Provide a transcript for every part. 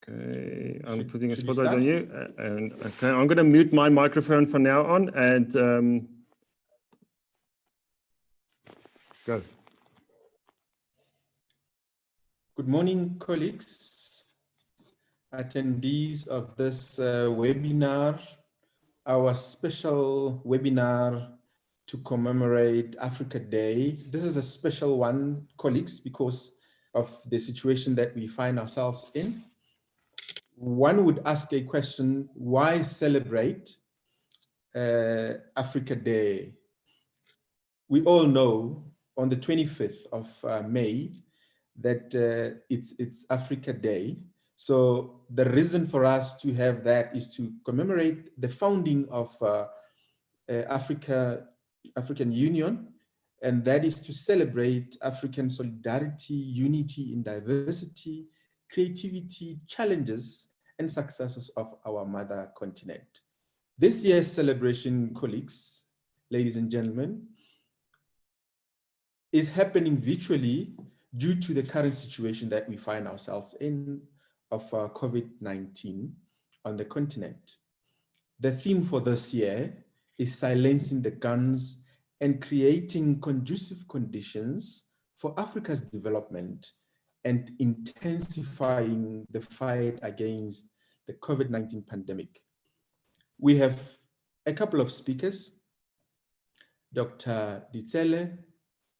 Okay, I'm putting a spotlight on you, and okay, I'm going to mute my microphone from now on, and go. Good morning, colleagues, attendees of this webinar, our special webinar to commemorate Africa Day. This is a special one, colleagues, because of the situation that we find ourselves in. One would ask a question, why celebrate Africa Day? We all know on the 25th of May that it's Africa Day. So the reason for us to have that is to commemorate the founding of African Union, and that is to celebrate African solidarity, unity in diversity, creativity, challenges, and successes of our mother continent. This year's celebration, colleagues, ladies and gentlemen, is happening virtually due to the current situation that we find ourselves in of COVID-19 on the continent. The theme for this year is silencing the guns and creating conducive conditions for Africa's development and intensifying the fight against the COVID-19 pandemic. We have a couple of speakers, Dr. Ditsele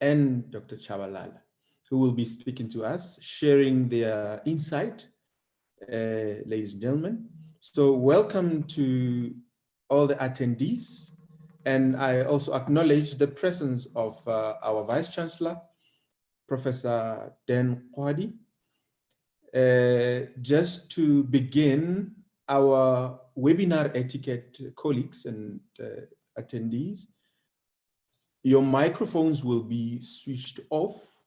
and Dr. Chabalala, who will be speaking to us, sharing their insight, ladies and gentlemen. So welcome to all the attendees. And I also acknowledge the presence of our Vice Chancellor, Professor Dan Kwadi. Just to begin our webinar etiquette, colleagues and attendees, your microphones will be switched off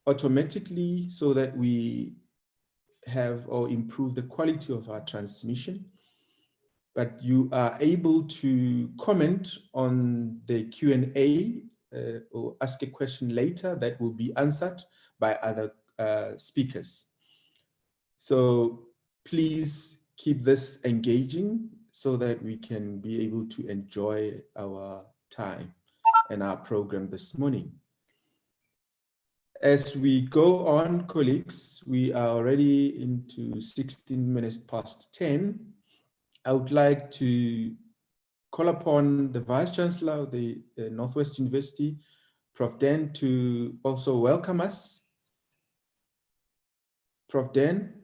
automatically so that we have or improve the quality of our transmission. But you are able to comment on the Q&A or ask a question later that will be answered by other speakers. So please keep this engaging so that we can be able to enjoy our time and our program this morning. As we go on, colleagues, we are already into 16 minutes past 10. I would like to call upon the Vice Chancellor of the Northwest University, Prof. Dan, to also welcome us. Prof. Dan.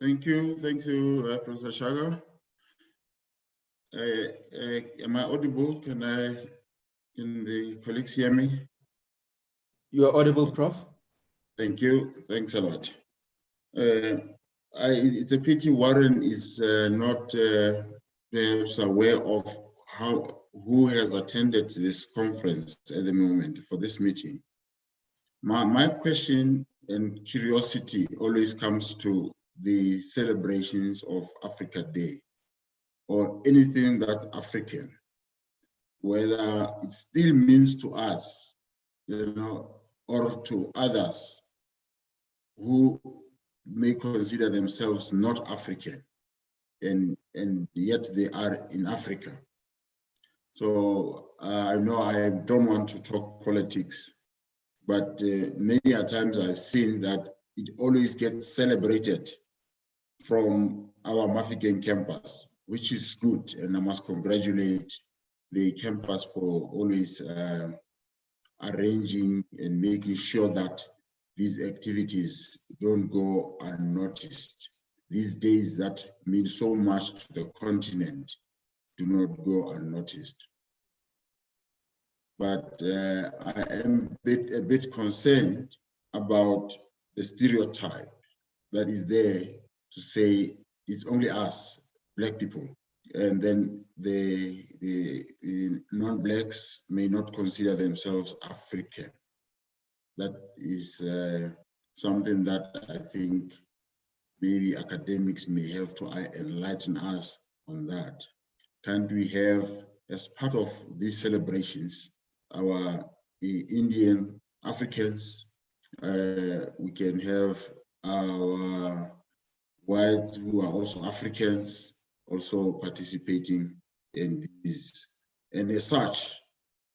Thank you, Professor Shaga. Am I audible? Can the colleagues hear me? You are audible, Prof. Thank you. Thanks a lot. It's a pity Warren is not perhaps aware of who has attended this conference at the moment for this meeting. My question and curiosity always comes to the celebrations of Africa Day or anything that's African, whether it still means to us, or to others who may consider themselves not African, and yet they are in Africa. So I know I don't want to talk politics, but many a times I've seen that it always gets celebrated from our Mafikeng campus, which is good, and I must congratulate the campus for always arranging and making sure that these activities don't go unnoticed. These days that mean so much to the continent do not go unnoticed. But I am a bit concerned about the stereotype that is there to say it's only us, Black people, and then the non-Blacks may not consider themselves African. That is something that I think maybe academics may have to enlighten us on that. Can't we have, as part of these celebrations, our Indian Africans We can have our whites who are also Africans also participating in this. And as such,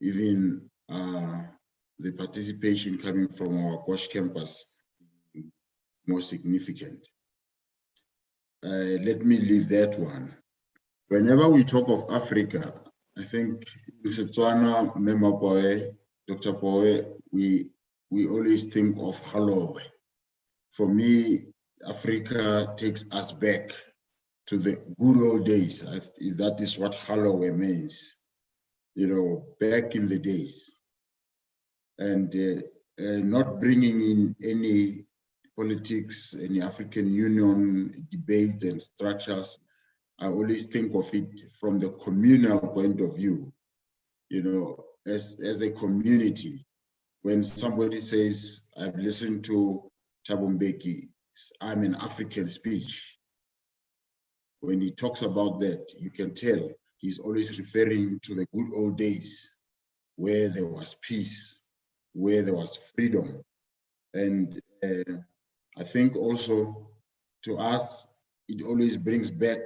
even the participation coming from our Bosch campus more significant. Let me leave that one. Whenever we talk of Africa, I think in Setswana, Mema Poe, Dr. Poe, we always think of Halowe. For me, Africa takes us back to the good old days. That is what Halowe means, you know, back in the days. And not bringing in any politics, any African Union debates and structures. I always think of it from the communal point of view, you know, as a community. When somebody says, I've listened to Thabo Mbeki's I'm an African speech, when he talks about that, you can tell he's always referring to the good old days where there was peace, where there was freedom. And I think also to us, it always brings back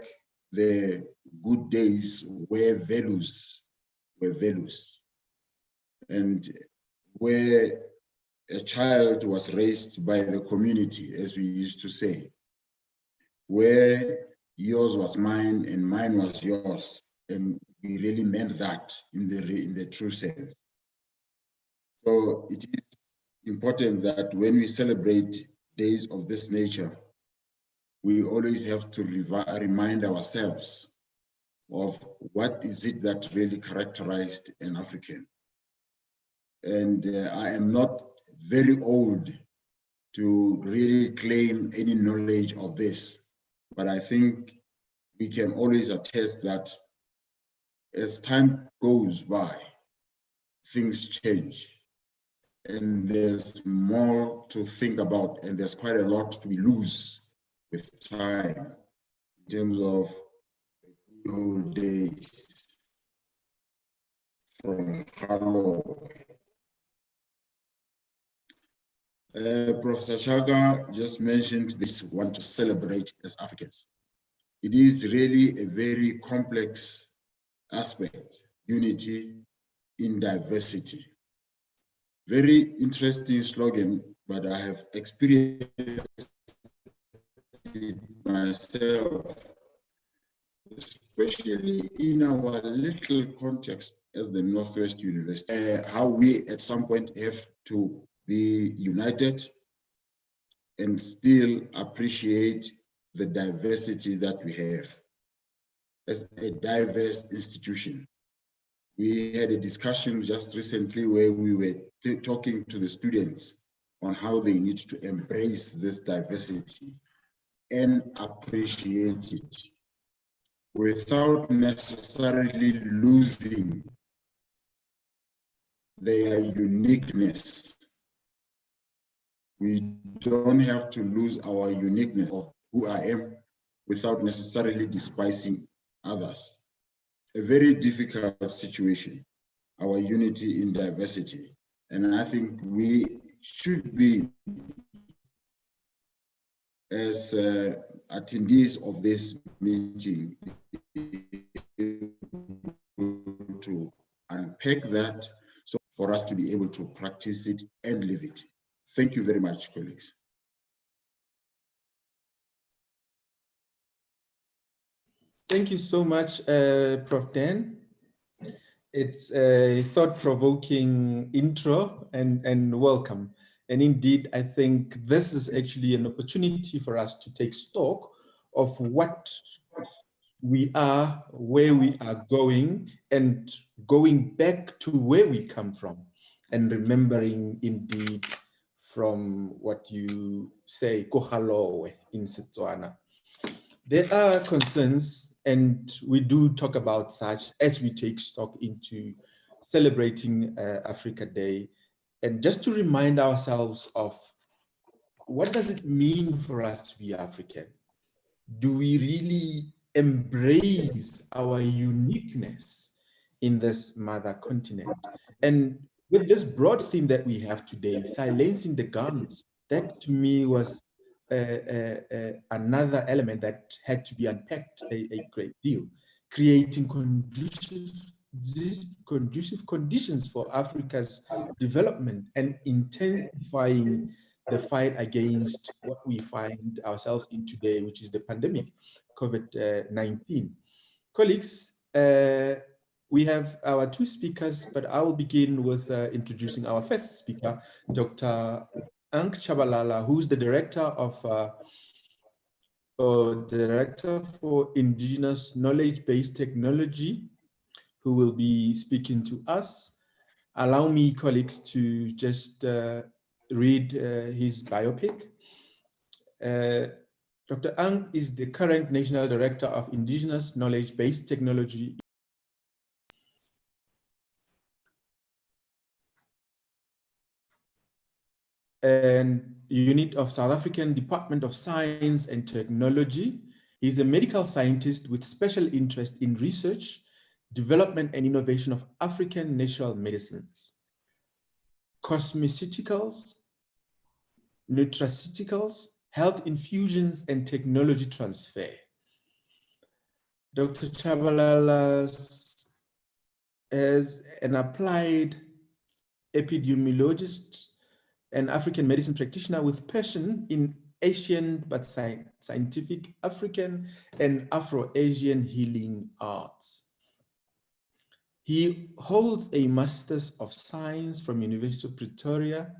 the good days where values were values, and where a child was raised by the community, as we used to say, where yours was mine and mine was yours, and we really meant that in the true sense. So it is important that when we celebrate days of this nature, we always have to remind ourselves of what is it that really characterized an African. And I am not very old to really claim any knowledge of this, but I think we can always attest that as time goes by, things change. And there's more to think about, and there's quite a lot we lose with time in terms of the old days from Halo. Professor Chaga just mentioned this want to celebrate as Africans. It is really a very complex aspect, unity in diversity. Very interesting slogan, but I have experienced it myself, especially in our little context as the Northwest University, how we at some point have to be united and still appreciate the diversity that we have as a diverse institution. We had a discussion just recently where we were talking to the students on how they need to embrace this diversity and appreciate it without necessarily losing their uniqueness. We don't have to lose our uniqueness of who I am without necessarily despising others. A very difficult situation, our unity in diversity. And I think we should be, as attendees of this meeting, to unpack that so for us to be able to practice it and live it. Thank you very much, colleagues. Thank you so much, Prof. Dan. It's a thought-provoking intro and welcome. And indeed, I think this is actually an opportunity for us to take stock of what we are, where we are going, and going back to where we come from, and remembering indeed from what you say, Kohalowe in Setswana. There are concerns, and we do talk about such as we take stock into celebrating Africa Day. And just to remind ourselves of what does it mean for us to be African? Do we really embrace our uniqueness in this mother continent? And with this broad theme that we have today, silencing the guns, that to me was another element that had to be unpacked a great deal, creating conducive conditions for Africa's development and intensifying the fight against what we find ourselves in today, which is the pandemic, COVID-19. Colleagues, we have our two speakers, but I will begin with introducing our first speaker, Dr. Anka Bala, who's the director for Indigenous Knowledge-Based Technology, who will be speaking to us. Allow me, colleagues, to just read his biopic. Dr. Ang is the current National Director of Indigenous Knowledge-Based Technology and unit of South African Department of Science and Technology. He's a medical scientist with special interest in research, development and innovation of African natural medicines, cosmeceuticals, nutraceuticals, health infusions, and technology transfer. Dr. Chabalala is an applied epidemiologist and African medicine practitioner with passion in Asian but scientific African and Afro-Asian healing arts. He holds a Master's of Science from University of Pretoria,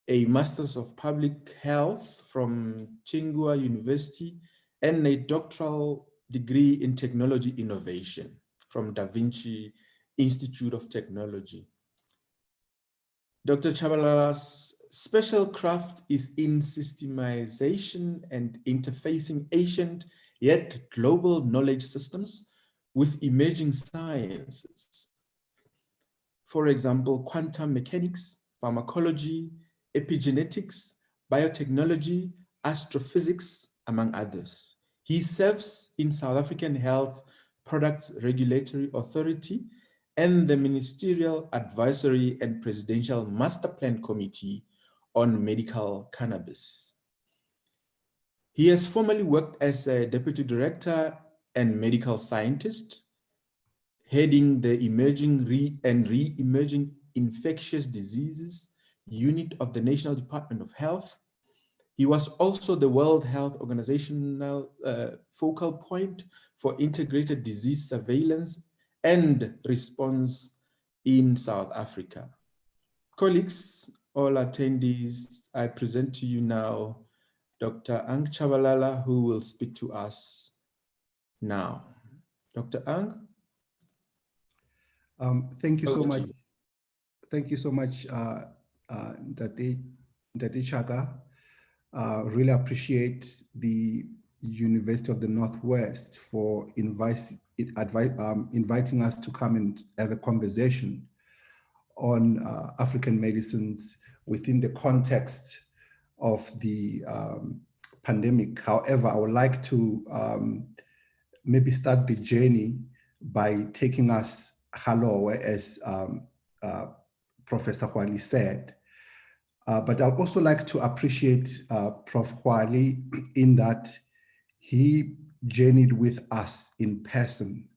a Master's of Public Health from Tsinghua University, and a doctoral degree in technology innovation from Da Vinci Institute of Technology. Dr. Chabalala's special craft is in systemization and interfacing ancient yet global knowledge systems with emerging sciences. For example, quantum mechanics, pharmacology, epigenetics, biotechnology, astrophysics, among others. He serves in South African Health Products Regulatory Authority and the Ministerial Advisory and Presidential Master Plan Committee on Medical Cannabis. He has formerly worked as a Deputy Director and Medical Scientist, heading the Emerging and Re-Emerging Infectious Diseases Unit of the National Department of Health. He was also the World Health Organizational focal point for integrated disease surveillance and response in South Africa. Colleagues, all attendees, I present to you now Dr. Anka Bala, who will speak to us now. Dr. Ang? Thank you so much. Thank you so much, Ndate Chaka. Really appreciate the University of the Northwest for inviting us to come and have a conversation on African medicines within the context of the pandemic. However, I would like to maybe start the journey by taking us hello, as Professor Huali said. But I'd also like to appreciate Prof. Huali in that he journeyed with us in person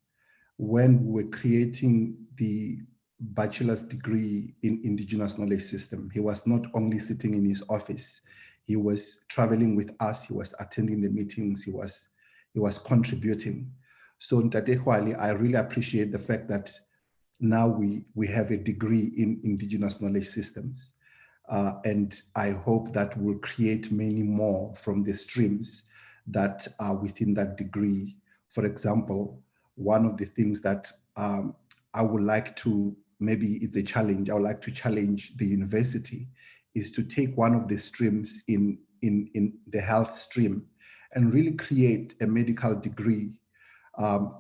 when we were creating the bachelor's degree in Indigenous Knowledge System. He was not only sitting in his office, he was traveling with us, he was attending the meetings, he was contributing. So Ntate Huali, I really appreciate the fact that now we have a degree in Indigenous Knowledge Systems. And I hope that we'll create many more from the streams that are within that degree. For example, one of the things that I would like to, maybe it's a challenge, I would like to challenge the university, is to take one of the streams in the health stream and really create a medical degree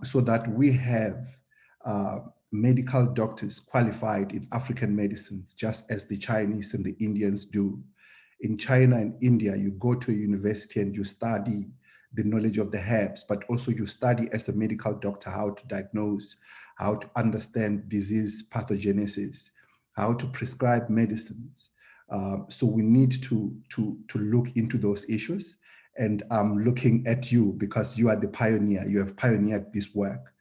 so that we have medical doctors qualified in African medicines, just as the Chinese and the Indians do. In China and India, you go to a university and you study the knowledge of the herbs, but also you study as a medical doctor how to diagnose, how to understand disease pathogenesis, how to prescribe medicines. So we need to look into those issues. And I'm looking at you because you are the pioneer. You have pioneered this work.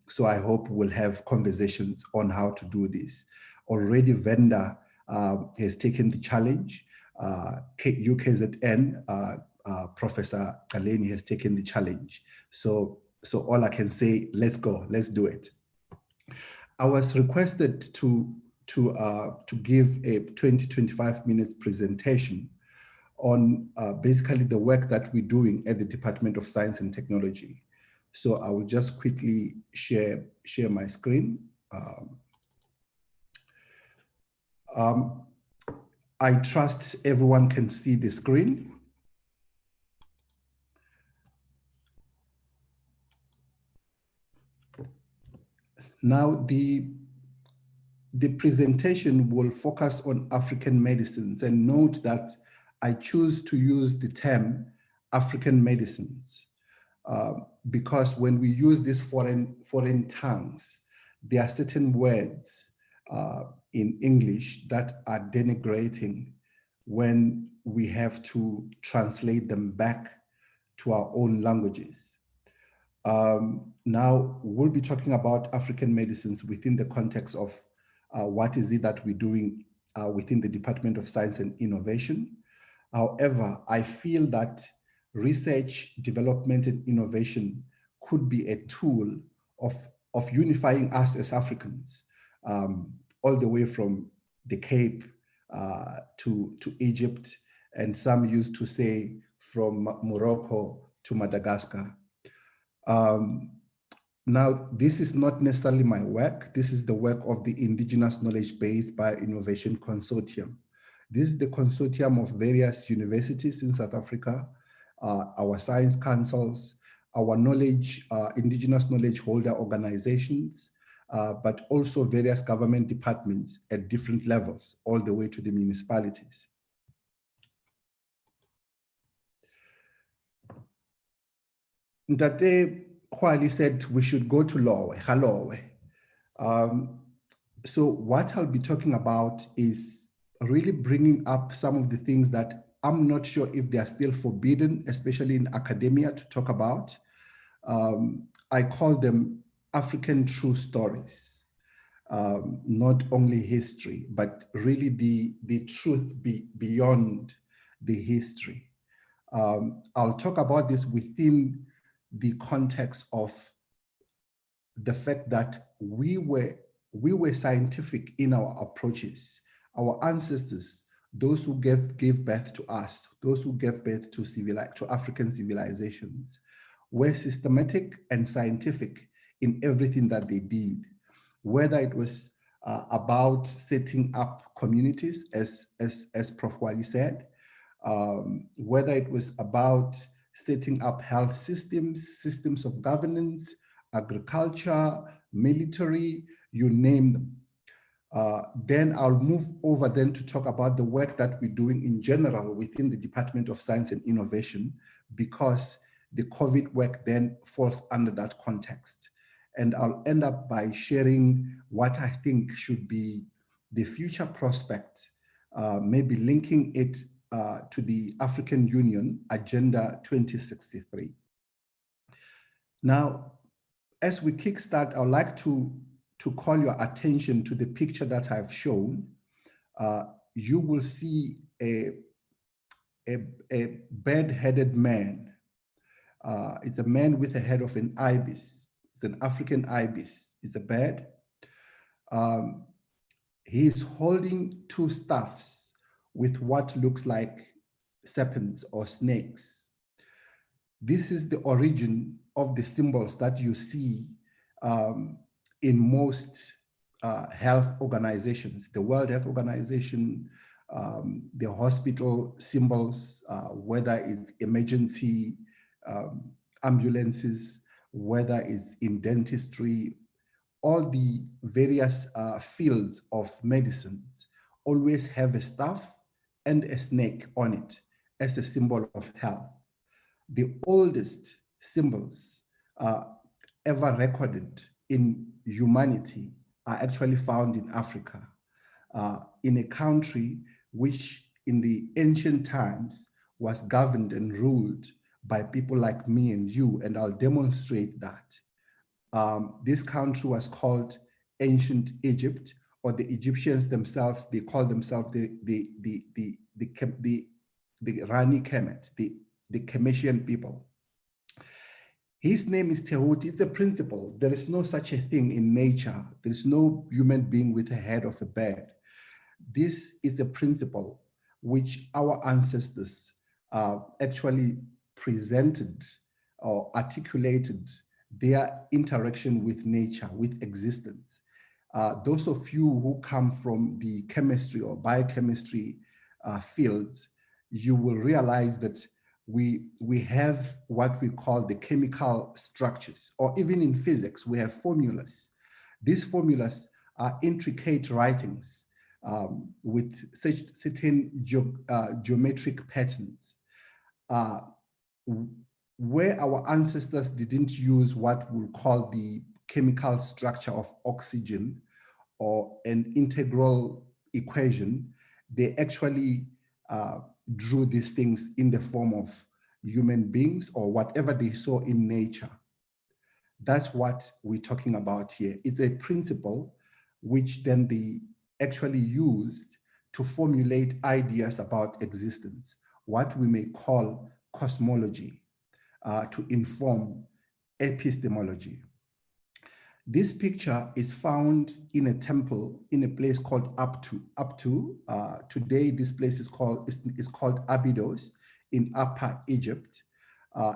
So I hope we'll have conversations on how to do this. Already Venda has taken the challenge. UKZN, Professor Kaleni has taken the challenge. So all I can say, let's go, let's do it. I was requested to give a 20-25 minutes presentation on basically the work that we're doing at the Department of Science and Technology. So I will just quickly share my screen. I trust everyone can see the screen. Now, the presentation will focus on African medicines, and note that I choose to use the term African medicines because when we use these foreign tongues, there are certain words in English that are denigrating when we have to translate them back to our own languages. Now, we'll be talking about African medicines within the context of what is it that we're doing within the Department of Science and Innovation. However, I feel that research, development, and innovation could be a tool of unifying us as Africans, all the way from the Cape to Egypt, and some used to say from Morocco to Madagascar. Now, this is not necessarily my work. This is the work of the Indigenous Knowledge-Based Bioinnovation Consortium. This is the consortium of various universities in South Africa, our science councils, our indigenous knowledge holder organizations, but also various government departments at different levels, all the way to the municipalities. Ndate Kwali said we should go to Halowe. So what I'll be talking about is really bringing up some of the things that I'm not sure if they are still forbidden, especially in academia, to talk about. I call them African true stories, not only history, but really the truth beyond the history. I'll talk about this within the context of the fact that we were scientific in our approaches. Our ancestors, those who gave birth to us, those who gave birth to African civilizations, were systematic and scientific in everything that they did, whether it was about setting up communities, as Prof. Wali said, whether it was about setting up health systems of governance, agriculture, military, you name them. Then I'll move over then to talk about the work that we're doing in general within the Department of Science and Innovation, because the COVID work then falls under that context. And I'll end up by sharing what I think should be the future prospect, maybe linking it to the African Union Agenda 2063. Now, as we kickstart, I would like to call your attention to the picture that I've shown. You will see a bird-headed man. It's a man with the head of an ibis. It's an African ibis. It's a bird. He's holding two staffs with what looks like serpents or snakes. This is the origin of the symbols that you see in most health organizations, the World Health Organization, the hospital symbols, whether it's emergency ambulances, whether it's in dentistry, all the various fields of medicines always have a staff and a snake on it as a symbol of health. The oldest symbols ever recorded in humanity are actually found in Africa. in a country which in the ancient times was governed and ruled by people like me and you, and I'll demonstrate that. This country was called ancient Egypt, or the Egyptians themselves, they call themselves the Rani Kemet, the Kemetian people. His name is Tehuti. It's a principle. There is no such a thing in nature. There is no human being with a head of a bird. This is a principle which our ancestors actually presented or articulated their interaction with nature, with existence. Those of you who come from the chemistry or biochemistry fields, you will realize that we have what we call the chemical structures, or even in physics, we have formulas. These formulas are intricate writings with certain geometric patterns, where our ancestors didn't use what we'll call the chemical structure of oxygen or an integral equation. They actually drew these things in the form of human beings or whatever they saw in nature. That's what we're talking about here. It's a principle which then they actually used to formulate ideas about existence, what we may call cosmology, to inform epistemology. This picture is found in a temple in a place called Abtu. Today, this place is called Abydos in Upper Egypt,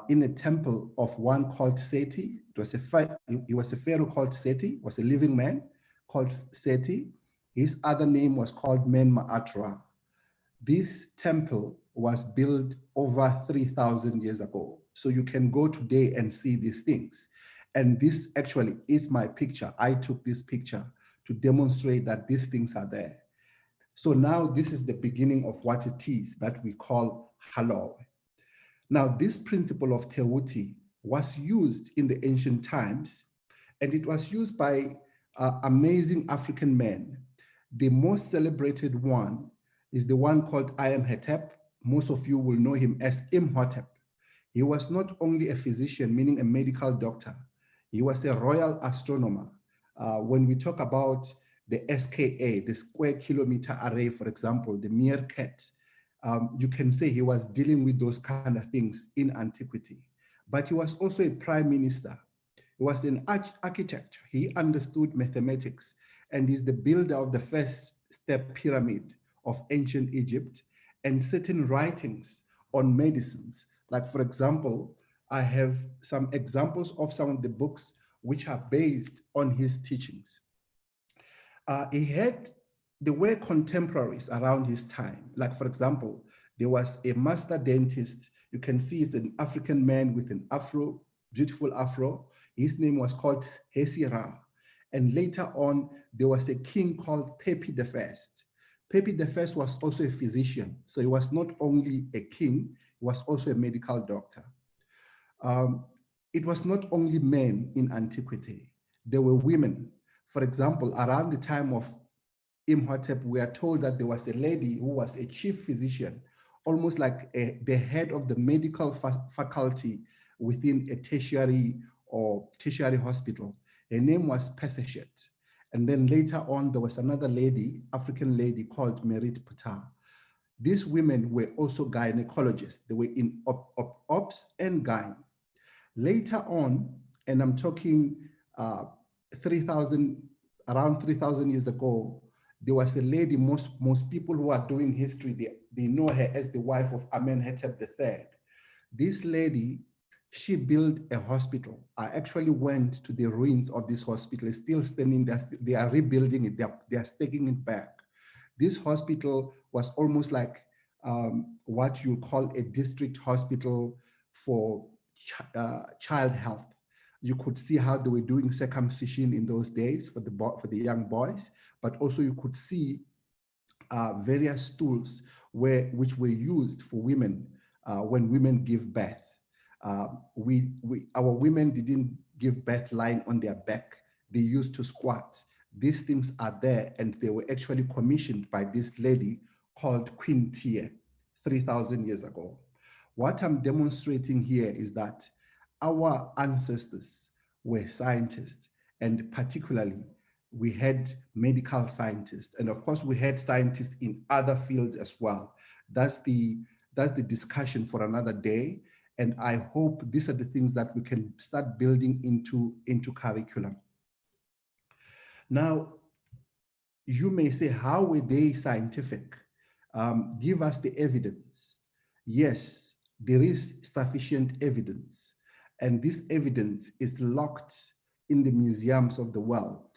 in a temple of one called Seti. He was a pharaoh called Seti, was a living man called Seti. His other name was called Men-Ma'atra. This temple was built over 3,000 years ago. So you can go today and see these things. And this actually is my picture. I took this picture to demonstrate that these things are there. So now this is the beginning of what it is that we call Halo. Now this principle of Tehuti was used in the ancient times, and it was used by amazing African men. The most celebrated one is the one called Imhotep. Most of you will know him as Imhotep. He was not only a physician, meaning a medical doctor, he was a royal astronomer. When we talk about the SKA, the square kilometer array, for example, the meerkat, you can say he was dealing with those kind of things in antiquity. But he was also a prime minister. He was an architect. He understood mathematics and is the builder of the first step pyramid of ancient Egypt, and certain writings on medicines. Like, for example, I have some examples of some of the books which are based on his teachings. There were contemporaries around his time. Like, for example, there was a master dentist. You can see it's an African man with an afro, beautiful afro. His name was called Hesira. And later on, there was a king called Pepi I. Pepi I was also a physician. So he was not only a king, he was also a medical doctor. It was not only men in antiquity, there were women. For example, around the time of Imhotep, we are told that there was a lady who was a chief physician, almost like the head of the medical faculty within a tertiary hospital. Her name was Peseshet. And then later on, there was another lady, African lady called Merit Ptah. These women were also gynecologists. They were in ops and gyne. Later on, and I'm talking around 3,000 years ago, there was a lady, most people who are doing history, they know her as the wife of Amenhotep III. This lady, she built a hospital. I actually went to the ruins of this hospital. It's still standing there. They are rebuilding it. They are taking it back. This hospital was almost like what you call a district hospital for child health. You could see how they were doing circumcision in those days for the young boys, but also you could see various tools which were used for women when women give birth. Our women didn't give birth lying on their back. They used to squat. These things are there, and they were actually commissioned by this lady called Queen Tiye 3,000 years ago. What I'm demonstrating here is that our ancestors were scientists, and particularly we had medical scientists, and of course we had scientists in other fields as well. That's the discussion for another day, and I hope these are the things that we can start building into curriculum. Now, you may say, how were they scientific? Give us the evidence. Yes, there is sufficient evidence, and this evidence is locked in the museums of the world.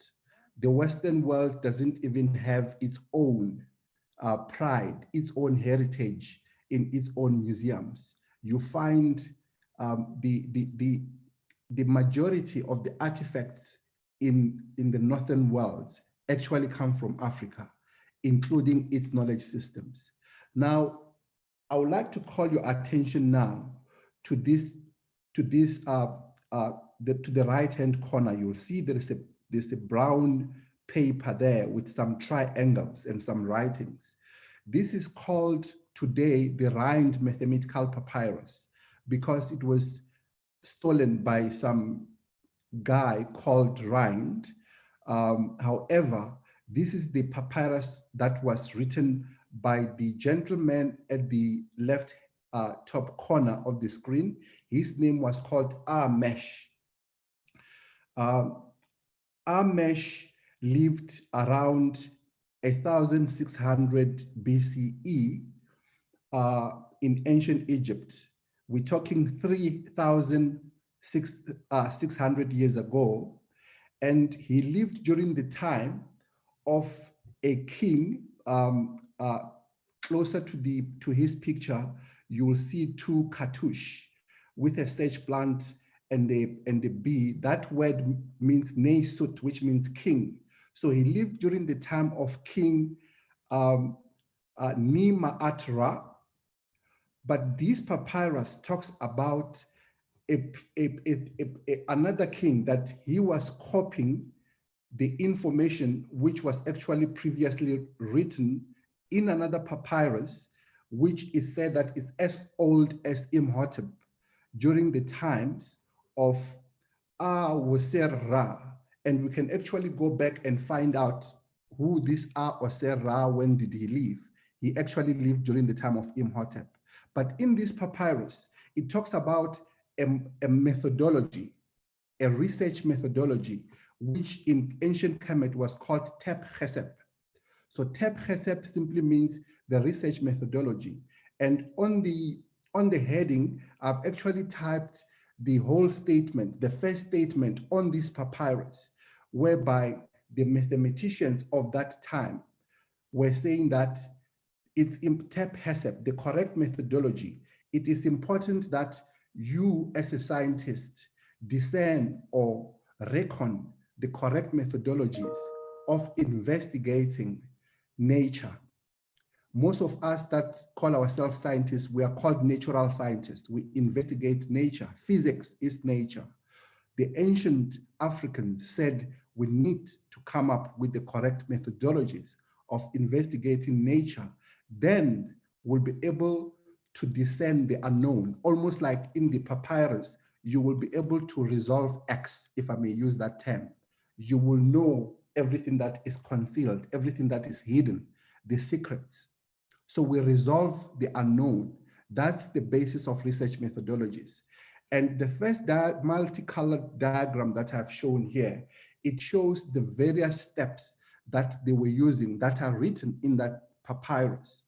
The Western world doesn't even have its own pride, its own heritage in its own museums. You find the majority of the artifacts in the northern world actually come from Africa, including its knowledge systems. Now, I would like to call your attention now to the right-hand corner. You'll see there's a brown paper there with some triangles and some writings. This is called today the Rind Mathematical Papyrus because it was stolen by some guy called Rind. However, this is the papyrus that was written by the gentleman at the left top corner of the screen. His name was called Amesh. Amesh lived around 1600 BCE in ancient Egypt. We're talking 3,600 years ago, and he lived during the time of a king. Closer to his picture, you will see two cartouches with a sage plant and a bee. That word means Neisut, which means king. So he lived during the time of King Nima-Atra. But this papyrus talks about another king that he was copying the information which was actually previously written in another papyrus, which is said that is as old as Imhotep during the times of Ra. And we can actually go back and find out who this Ra, when did he live? He actually lived during the time of Imhotep. But in this papyrus, it talks about a methodology, a research methodology, which in ancient Kemet was called Tep Chesep. So Tep Chesep simply means the research methodology. And on the heading, I've actually typed the whole statement, the first statement on this papyrus, whereby the mathematicians of that time were saying that it's in Tep Chesep, the correct methodology. It is important that you as a scientist discern or reckon the correct methodologies of investigating nature. Most of us that call ourselves scientists, we are called natural scientists. We investigate nature. Physics is nature. The ancient Africans said we need to come up with the correct methodologies of investigating nature. Then we'll be able to discern the unknown, almost like in the papyrus, you will be able to resolve X, if I may use that term. You will know everything that is concealed, everything that is hidden, the secrets. So we resolve the unknown. That's the basis of research methodologies. And the first multicolored diagram that I've shown here, it shows the various steps that they were using that are written in that papyrus.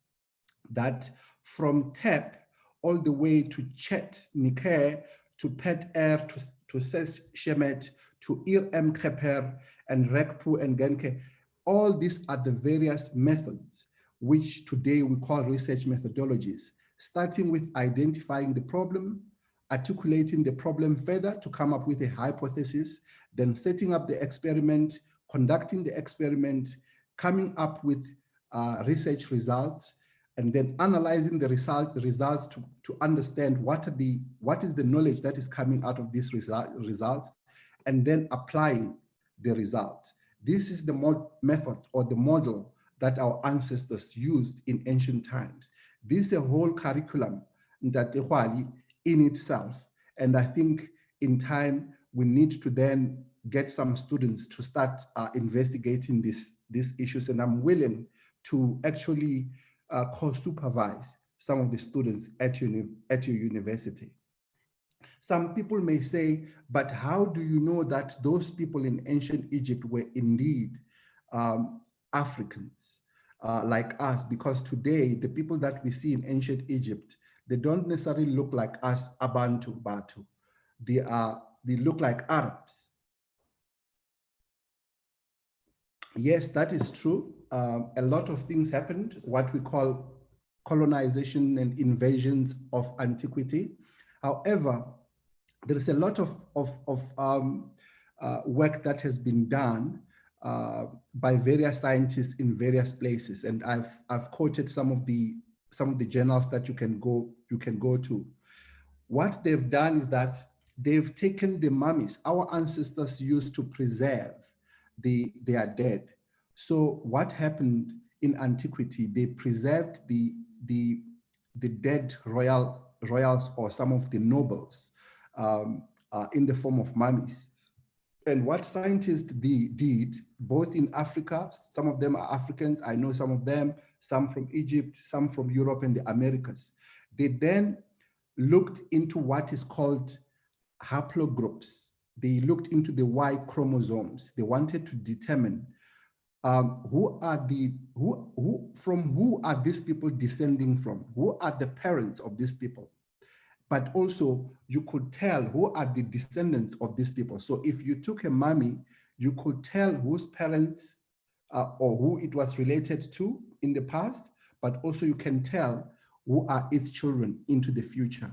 That from Tep all the way to Chet Niker, to Pet Air, to Ses Shemet, to Ir M Keper, and Rekpu and Genke, all these are the various methods which today we call research methodologies, starting with identifying the problem, articulating the problem further to come up with a hypothesis, then setting up the experiment, conducting the experiment, coming up with research results, and then analyzing the results to understand what is the knowledge that is coming out of these results, and then applying the results. This is the method or the model that our ancestors used in ancient times. This is a whole curriculum that in itself. And I think in time, we need to then get some students to start investigating these issues. And I'm willing to actually co-supervise some of the students at your university. Some people may say, but how do you know that those people in ancient Egypt were indeed Africans like us? Because today, the people that we see in ancient Egypt, they don't necessarily look like us, Abantu, Batu. They look like Arabs. Yes, that is true. A lot of things happened, what we call colonization and invasions of antiquity. However, there is a lot of work that has been done by various scientists in various places, and I've quoted some of the journals that you can go to. What they've done is that they've taken the mummies our ancestors used to preserve their dead. So what happened in antiquity? They preserved the dead royals or some of the nobles in the form of mummies. And what scientists did, both in Africa, some of them are Africans, I know some of them, some from Egypt, some from Europe and the Americas. They then looked into what is called haplogroups. They looked into the Y chromosomes. They wanted to determine who are these people descending from? Who are the parents of these people? But also you could tell who are the descendants of these people. So if you took a mummy, you could tell whose parents or who it was related to in the past, but also you can tell who are its children into the future.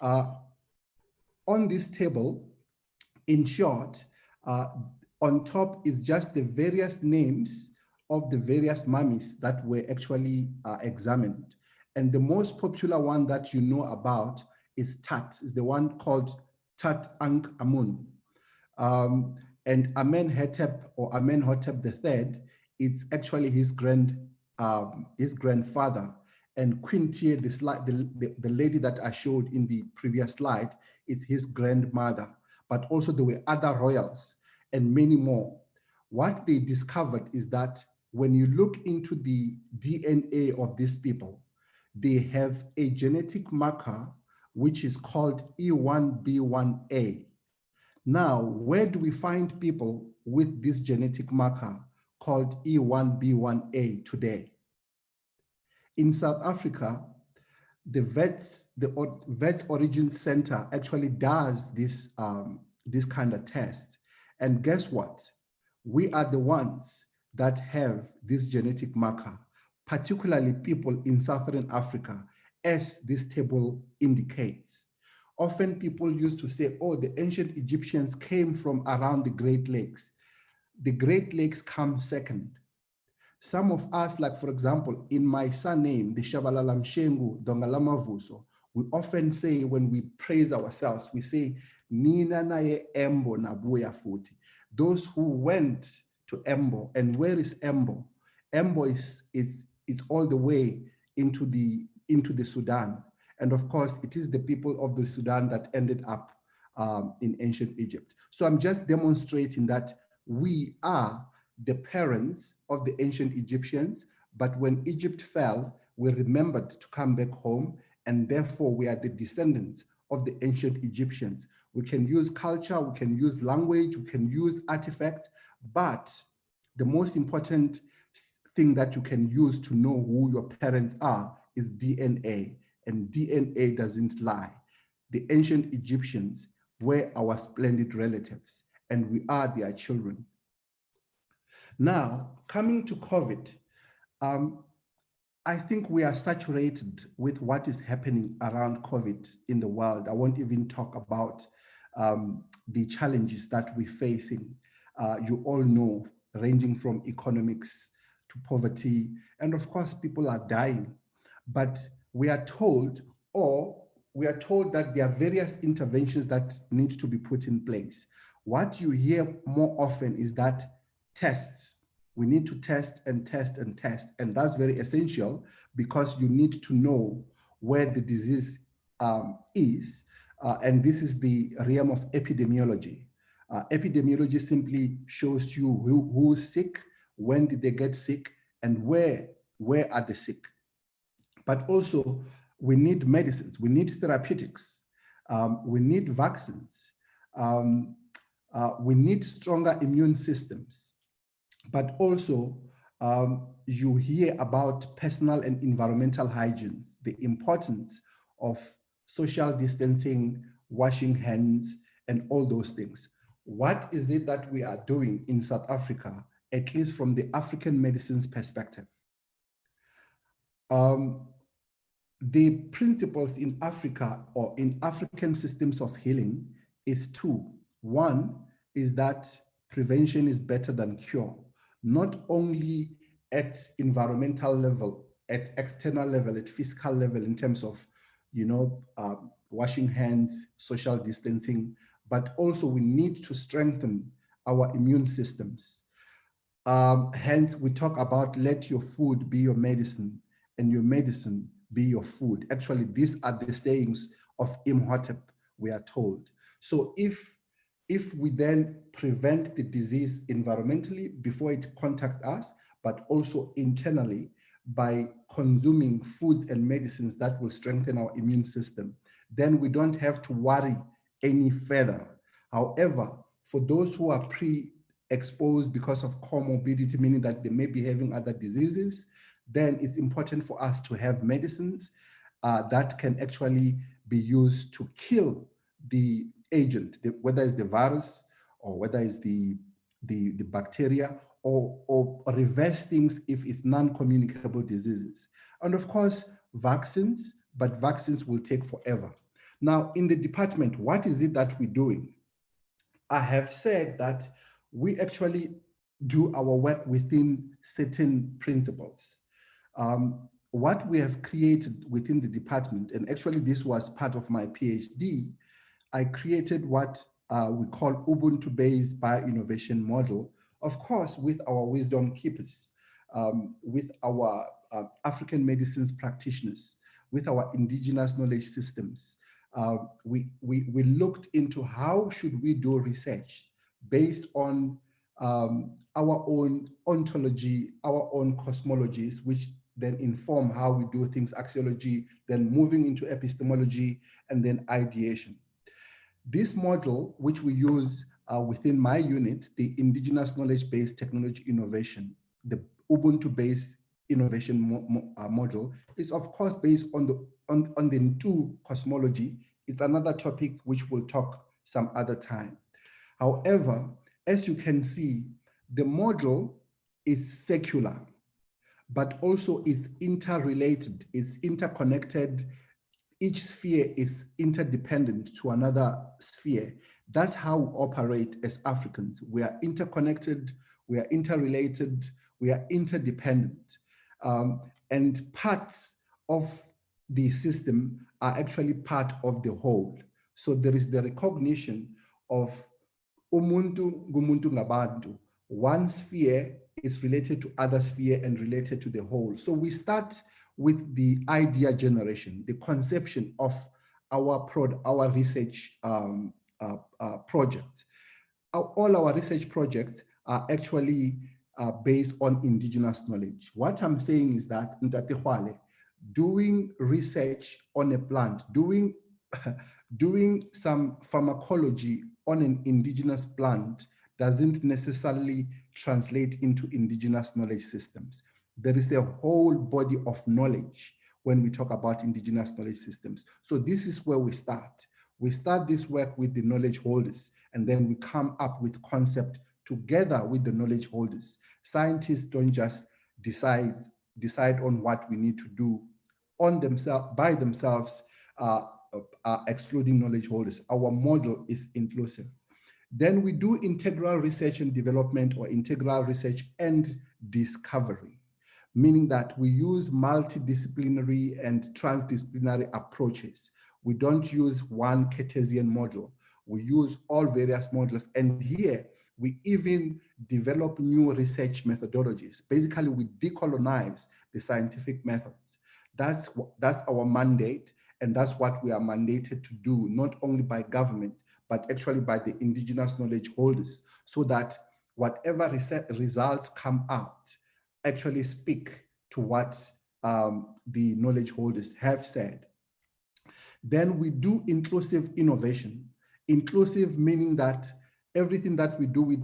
On this table, in short, on top is just the various names of the various mummies that were actually examined. And the most popular one that you know about is Tut, is the one called Tut Ankh Amun. And Amenhotep or Amenhotep III, it's actually his grandfather. And Queen Tiye, the lady that I showed in the previous slide, is his grandmother. But also there were other royals and many more. What they discovered is that when you look into the DNA of these people, they have a genetic marker which is called E1B1A. Now, where do we find people with this genetic marker called E1B1A today? In South Africa, the Vet Origin Center actually does this kind of test. And guess what? We are the ones that have this genetic marker, particularly people in Southern Africa, as this table indicates. Often people used to say, oh, the ancient Egyptians came from around the Great Lakes. The Great Lakes come second. Some of us, like for example, in my surname, the Shabalala Mshengu Dongalama Vuso, we often say when we praise ourselves, we say, Nina naye Embo na buya futi. Those who went to Embo. And where is Embo? Embo is all the way into the Sudan. And of course, it is the people of the Sudan that ended up in ancient Egypt. So I'm just demonstrating that we are the parents of the ancient Egyptians, but when Egypt fell, we remembered to come back home, and therefore we are the descendants of the ancient Egyptians. We can use culture, we can use language, we can use artifacts, but the most important thing that you can use to know who your parents are is DNA, and DNA doesn't lie. The ancient Egyptians were our splendid relatives, and we are their children. Now, coming to COVID, I think we are saturated with what is happening around COVID in the world. I won't even talk about the challenges that we're facing. You all know, ranging from economics to poverty, and of course, people are dying. But we are told that there are various interventions that need to be put in place. What you hear more often is that test. We need to test and test and test. And that's very essential because you need to know where the disease is. And this is the realm of epidemiology. Epidemiology simply shows you who's sick, when did they get sick, and where are they sick. But also, we need medicines, we need therapeutics, we need vaccines, we need stronger immune systems. But also, you hear about personal and environmental hygiene, the importance of social distancing, washing hands, and all those things. What is it that we are doing in South Africa, at least from the African medicines perspective? The principles in Africa or in African systems of healing is two. One is that prevention is better than cure, not only at environmental level, at external level, at physical level in terms of, washing hands, social distancing, but also we need to strengthen our immune systems. Hence, we talk about let your food be your medicine and your medicine be your food. Actually, these are the sayings of Imhotep, we are told. So if we then prevent the disease environmentally before it contacts us, but also internally by consuming foods and medicines that will strengthen our immune system, then we don't have to worry any further. However, for those who are pre-exposed because of comorbidity, meaning that they may be having other diseases, then it's important for us to have medicines that can actually be used to kill the agent, whether it's the virus or whether it's the bacteria, or reverse things if it's non-communicable diseases. And of course, vaccines, but vaccines will take forever. Now, in the department, what is it that we're doing? I have said that we actually do our work within certain principles. What we have created within the department, and actually this was part of my PhD, I created what we call Ubuntu-based bioinnovation model, of course, with our wisdom keepers, with our African medicines practitioners, with our indigenous knowledge systems. We looked into how should we do research based on our own ontology, our own cosmologies, which then inform how we do things, axiology, then moving into epistemology, and then ideation. This model, which we use within my unit, the Indigenous Knowledge-Based Technology Innovation, the Ubuntu-based innovation model, is of course based on the two cosmology. It's another topic which we'll talk some other time. However, as you can see, the model is secular, but also is interrelated, is interconnected. Each sphere is interdependent to another sphere. That's how we operate as Africans. We are interconnected, we are interrelated, we are interdependent. And parts of the system are actually part of the whole. So there is the recognition of umuntu ngumuntu ngabantu. One sphere is related to other sphere and related to the whole. So we start with the idea generation, the conception of our research projects. All our research projects are actually based on indigenous knowledge. What I'm saying is that doing research on a plant, doing some pharmacology on an indigenous plant doesn't necessarily translate into indigenous knowledge systems. There is a whole body of knowledge when we talk about indigenous knowledge systems. So this is where we start. We start this work with the knowledge holders, and then we come up with concept together with the knowledge holders. Scientists don't just decide on what we need to do on themselves, by themselves, excluding knowledge holders. Our model is inclusive. Then we do integral research and development, or integral research and discovery, meaning that we use multidisciplinary and transdisciplinary approaches. We don't use one Cartesian model. We use all various models. And here We even develop new research methodologies. Basically, we decolonize the scientific methods. That's our mandate, and that's what we are mandated to do, not only by government, but actually by the indigenous knowledge holders, so that whatever results come out actually speak to what the knowledge holders have said. Then we do inclusive innovation. Inclusive meaning that everything that we do with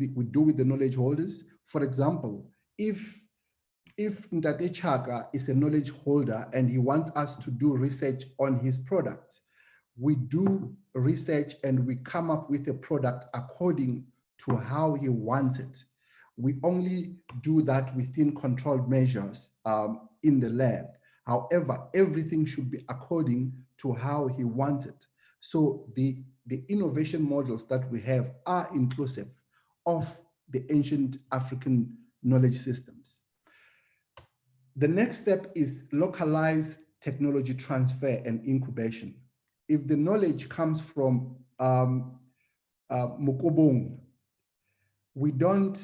the knowledge holders. For example, if Ndate Chaka is a knowledge holder and he wants us to do research on his product, we do research and we come up with a product according to how he wants it. We only do that within controlled measures in the lab. However, everything should be according to how he wants it. So the innovation models that we have are inclusive of the ancient African knowledge systems. The next step is localized technology transfer and incubation. If the knowledge comes from Mokobong, we don't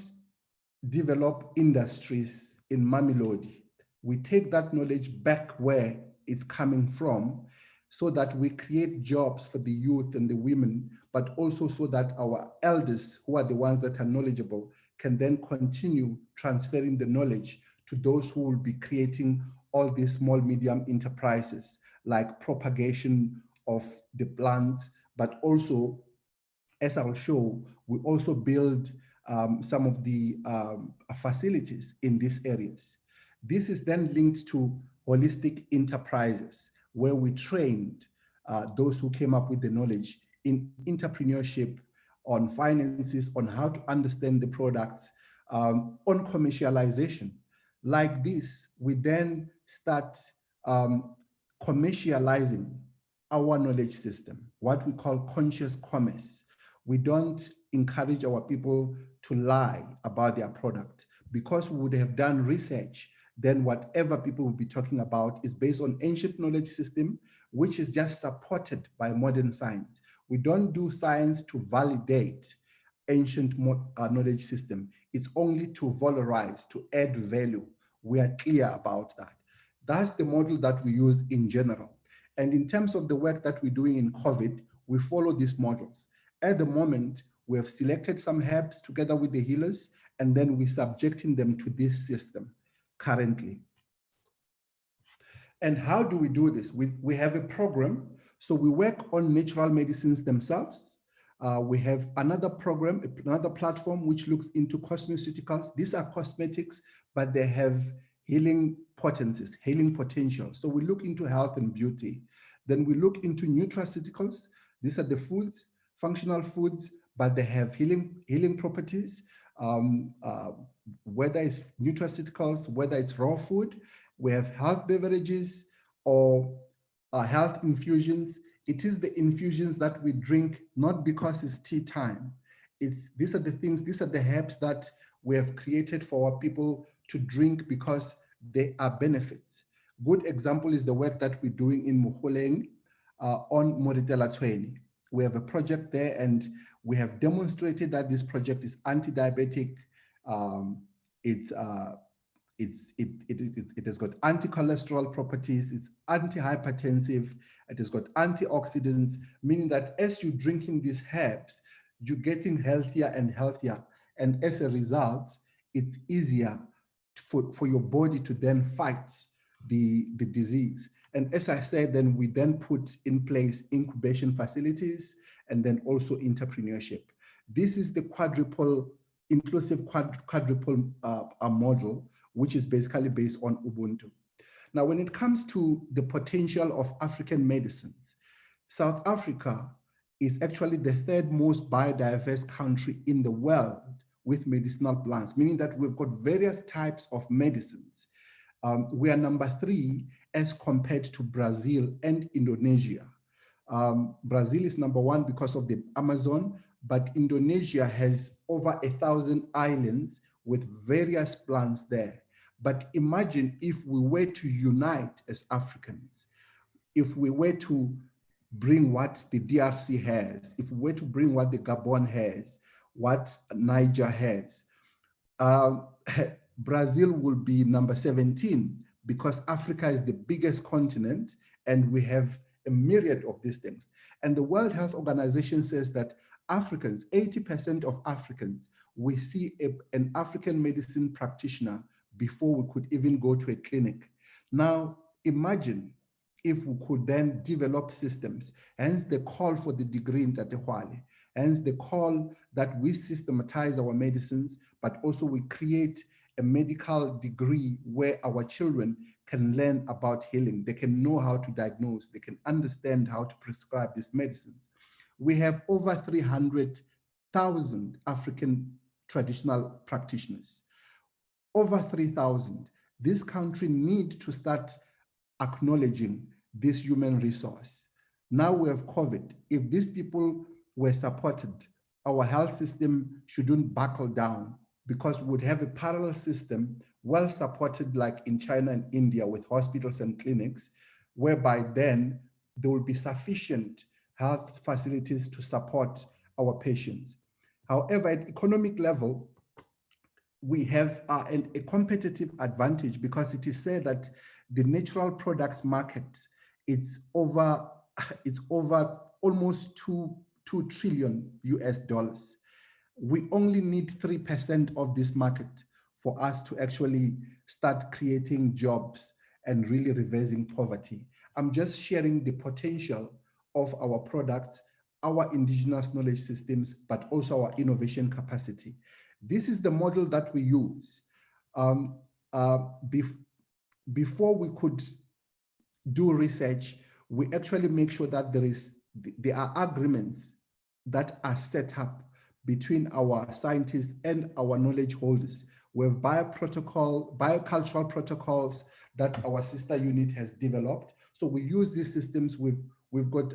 develop industries in Mamelodi. We take that knowledge back where it's coming from so that we create jobs for the youth and the women, but also so that our elders, who are the ones that are knowledgeable, can then continue transferring the knowledge to those who will be creating all these small, medium enterprises, like propagation of the plants, but also, as I'll show, we also build some of the facilities in these areas. This is then linked to holistic enterprises, where we trained those who came up with the knowledge in entrepreneurship, on finances, on how to understand the products, on commercialization. Like this, we then start commercializing our knowledge system, what we call conscious commerce. We don't encourage our people to lie about their product, because we would have done research. Then whatever people will be talking about is based on ancient knowledge system, which is just supported by modern science. We don't do science to validate ancient knowledge system. It's only to valorize, to add value. We are clear about that. That's the model that we use in general. And in terms of the work that we're doing in COVID, we follow these models. At the moment, we have selected some herbs together with the healers, and then we're subjecting them to this system currently. And how do we do this? We have a program. So we work on natural medicines themselves. We have another program, another platform which looks into cosmeceuticals. These are cosmetics, but they have healing potencies, healing potential. So we look into health and beauty. Then we look into nutraceuticals. These are the foods, functional foods, but they have healing properties. Whether it's nutraceuticals, whether it's raw food, we have health beverages or health infusions. It is the infusions that we drink, not because it's tea time. These are the things, these are the herbs that we have created for our people to drink because they are benefits. Good example is the work that we're doing in Mokholeng on Moritela Tshweni. We have a project there, and we have demonstrated that this project is anti-diabetic. It has got anti-cholesterol properties, it's anti-hypertensive, it has got antioxidants, meaning that as you're drinking these herbs, you're getting healthier and healthier. And as a result, it's easier for your body to then fight the disease. And as I said, then we then put in place incubation facilities and then also entrepreneurship. This is the inclusive quadruple model, which is basically based on Ubuntu. Now, when it comes to the potential of African medicines, South Africa is actually the third most biodiverse country in the world with medicinal plants, meaning that we've got various types of medicines. We are number 3 as compared to Brazil and Indonesia. Brazil is number 1 because of the Amazon, but Indonesia has over 1,000 islands with various plants there. But imagine if we were to unite as Africans, if we were to bring what the DRC has, if we were to bring what the Gabon has, what Niger has. Brazil will be number 17 because Africa is the biggest continent and we have a myriad of these things. And the World Health Organization says that Africans, 80% of Africans, we see an African medicine practitioner before we could even go to a clinic. Now, imagine if we could then develop systems, hence the call for the degree in Tatehwale, hence the call that we systematize our medicines, but also we create a medical degree where our children can learn about healing. They can know how to diagnose. They can understand how to prescribe these medicines. We have over 300,000 African traditional practitioners. Over 3,000. This country needs to start acknowledging this human resource. Now we have COVID. If these people were supported, our health system shouldn't buckle down, because we would have a parallel system well supported like in China and India with hospitals and clinics, whereby then there will be sufficient health facilities to support our patients. However, at economic level, we have a competitive advantage because it is said that the natural products market, it's over almost $2 trillion US. We only need 3% of this market for us to actually start creating jobs and really reversing poverty. I'm just sharing the potential of our products, our indigenous knowledge systems, but also our innovation capacity. This is the model that we use. Before we could do research, we actually make sure that there are agreements that are set up between our scientists and our knowledge holders. We have biocultural protocols that our sister unit has developed. So we use these systems. We've got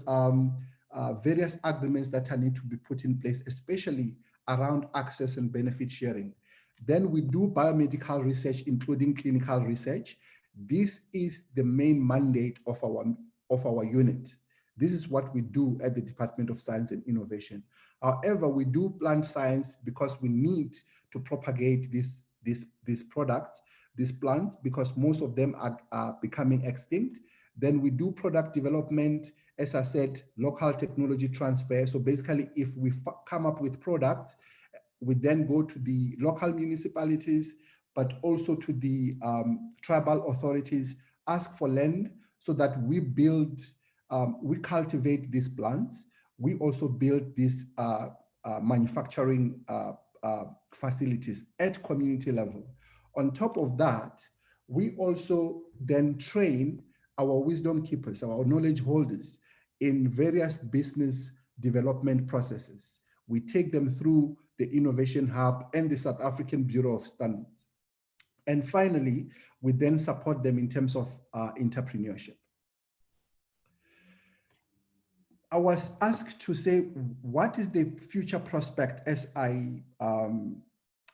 various agreements that need to be put in place, especially around access and benefit sharing. Then we do biomedical research, including clinical research. This is the main mandate of our unit. This is what we do at the Department of Science and Innovation. However, we do plant science because we need to propagate these products, these plants, because most of them are becoming extinct. Then we do product development, as I said, local technology transfer. So basically, if we come up with products, we then go to the local municipalities, but also to the tribal authorities, ask for land so that we build, we cultivate these plants. We also build these manufacturing facilities at community level. On top of that, we also then train our wisdom keepers, our knowledge holders in various business development processes. We take them through the Innovation Hub and the South African Bureau of Standards. And finally, we then support them in terms of entrepreneurship. I was asked to say, what is the future prospect as I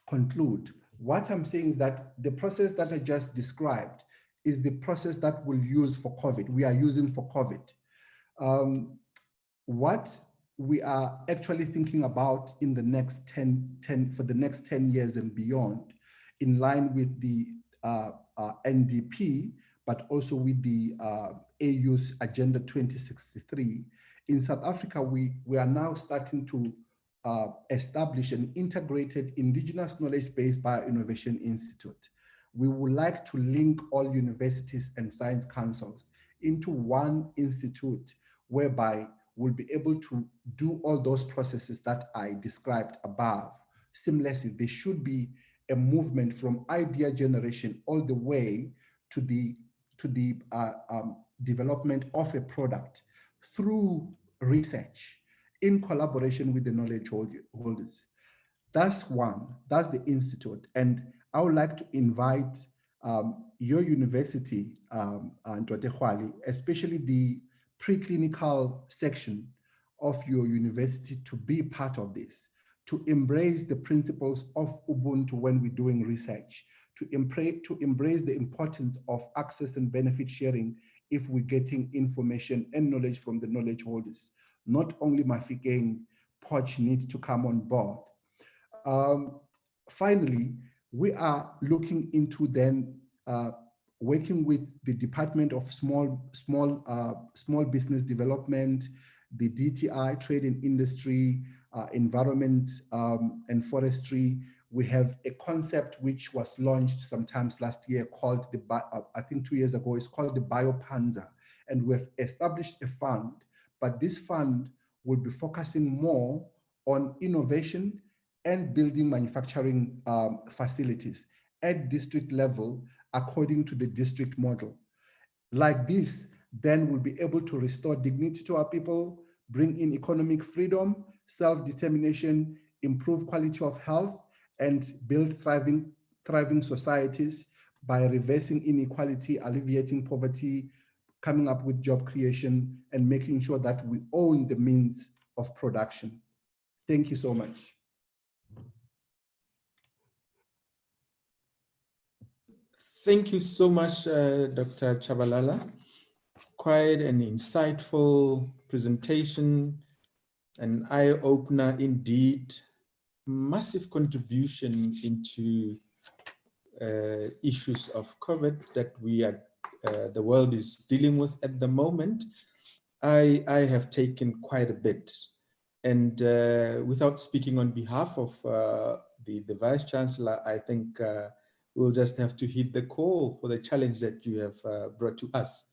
conclude? What I'm saying is that the process that I just described is the process that we'll use for COVID. We are using for COVID. What we are actually thinking about in the next for the next 10 years and beyond, in line with the NDP, but also with the AU's Agenda 2063. In South Africa, we are now starting to establish an integrated indigenous knowledge-based bioinnovation institute. We would like to link all universities and science councils into one institute whereby we'll be able to do all those processes that I described above seamlessly. There should be a movement from idea generation all the way to the development of a product through research in collaboration with the knowledge holders. That's one, that's the institute. And I would like to invite your university, Ntotechwali, especially the preclinical section of your university, to be part of this, to embrace the principles of Ubuntu when we're doing research, to embrace the importance of access and benefit sharing if we're getting information and knowledge from the knowledge holders. Not only Mafeking Poch need to come on board. Finally, we are looking into then working with the Department of Small Business Development, the DTI, Trade and Industry, Environment and Forestry. We have a concept which was launched sometimes last year called I think 2 years ago, it's called the BioPanza. And we've established a fund, but this fund will be focusing more on innovation and building manufacturing facilities at district level according to the district model. Like this, then we'll be able to restore dignity to our people, bring in economic freedom, self-determination, improve quality of health, and build thriving societies by reversing inequality, alleviating poverty, coming up with job creation, and making sure that we own the means of production. Thank you so much. Thank you so much, Dr. Chabalala. Quite an insightful presentation, an eye-opener indeed, massive contribution into issues of COVID that the world is dealing with at the moment. I have taken quite a bit. And without speaking on behalf of the Vice Chancellor, I think we'll just have to hit the call for the challenge that you have brought to us.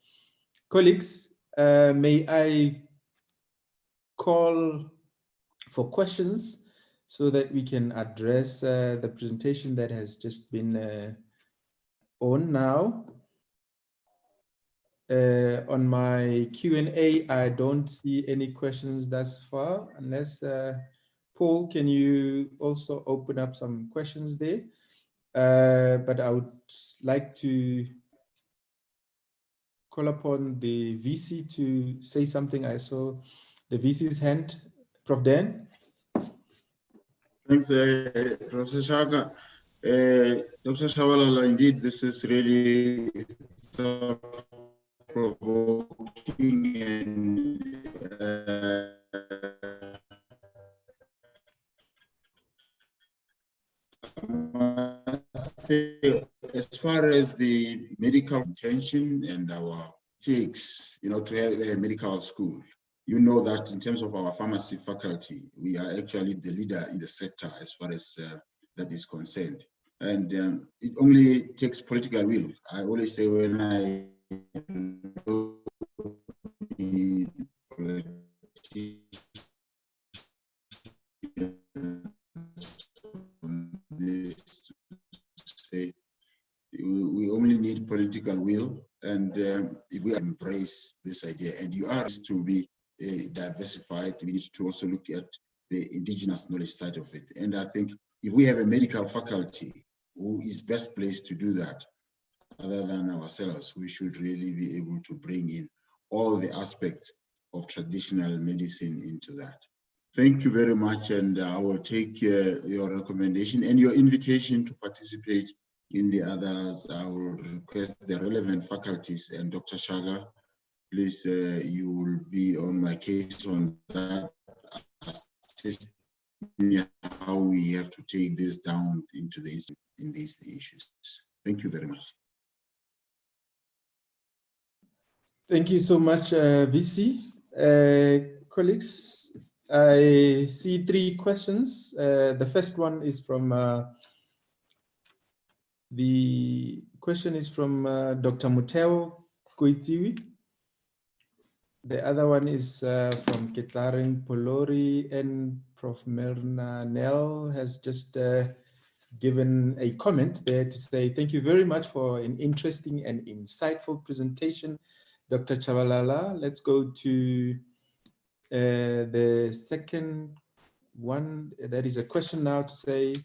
Colleagues, may I call for questions so that we can address the presentation that has just been on now. On my Q&A, I don't see any questions thus far, unless Paul, can you also open up some questions there? But I would like to call upon the VC to say something. I saw the VC's hand. Prof. Dan? Thanks, Professor Shaka. Dr. Shabalala, indeed, this is really thought-provoking and as far as the medical intention and our takes, to have a medical school, you know that in terms of our pharmacy faculty, we are actually the leader in the sector as far as that is concerned. And it only takes political will. I always say when I this say we only need political will, and if we embrace this idea, and you are to be diversified, we need to also look at the indigenous knowledge side of it. And I think if we have a medical faculty who is best placed to do that, other than ourselves, we should really be able to bring in all the aspects of traditional medicine into that. Thank you very much, and I will take your recommendation and your invitation to participate in the others. I will request the relevant faculties, and Dr. Shaga, please, you will be on my case on that, assist me how we have to take this down into these issues. Thank you very much. Thank you so much, VC. Colleagues, I see 3 questions. The first one is from Dr. Muteo Koitsiwi. The other one is from Ketlaring Polori, and Prof. Mirna Nell has just given a comment there to say, thank you very much for an interesting and insightful presentation, Dr. Chabalala. Let's go to the second one. That is a question now to say,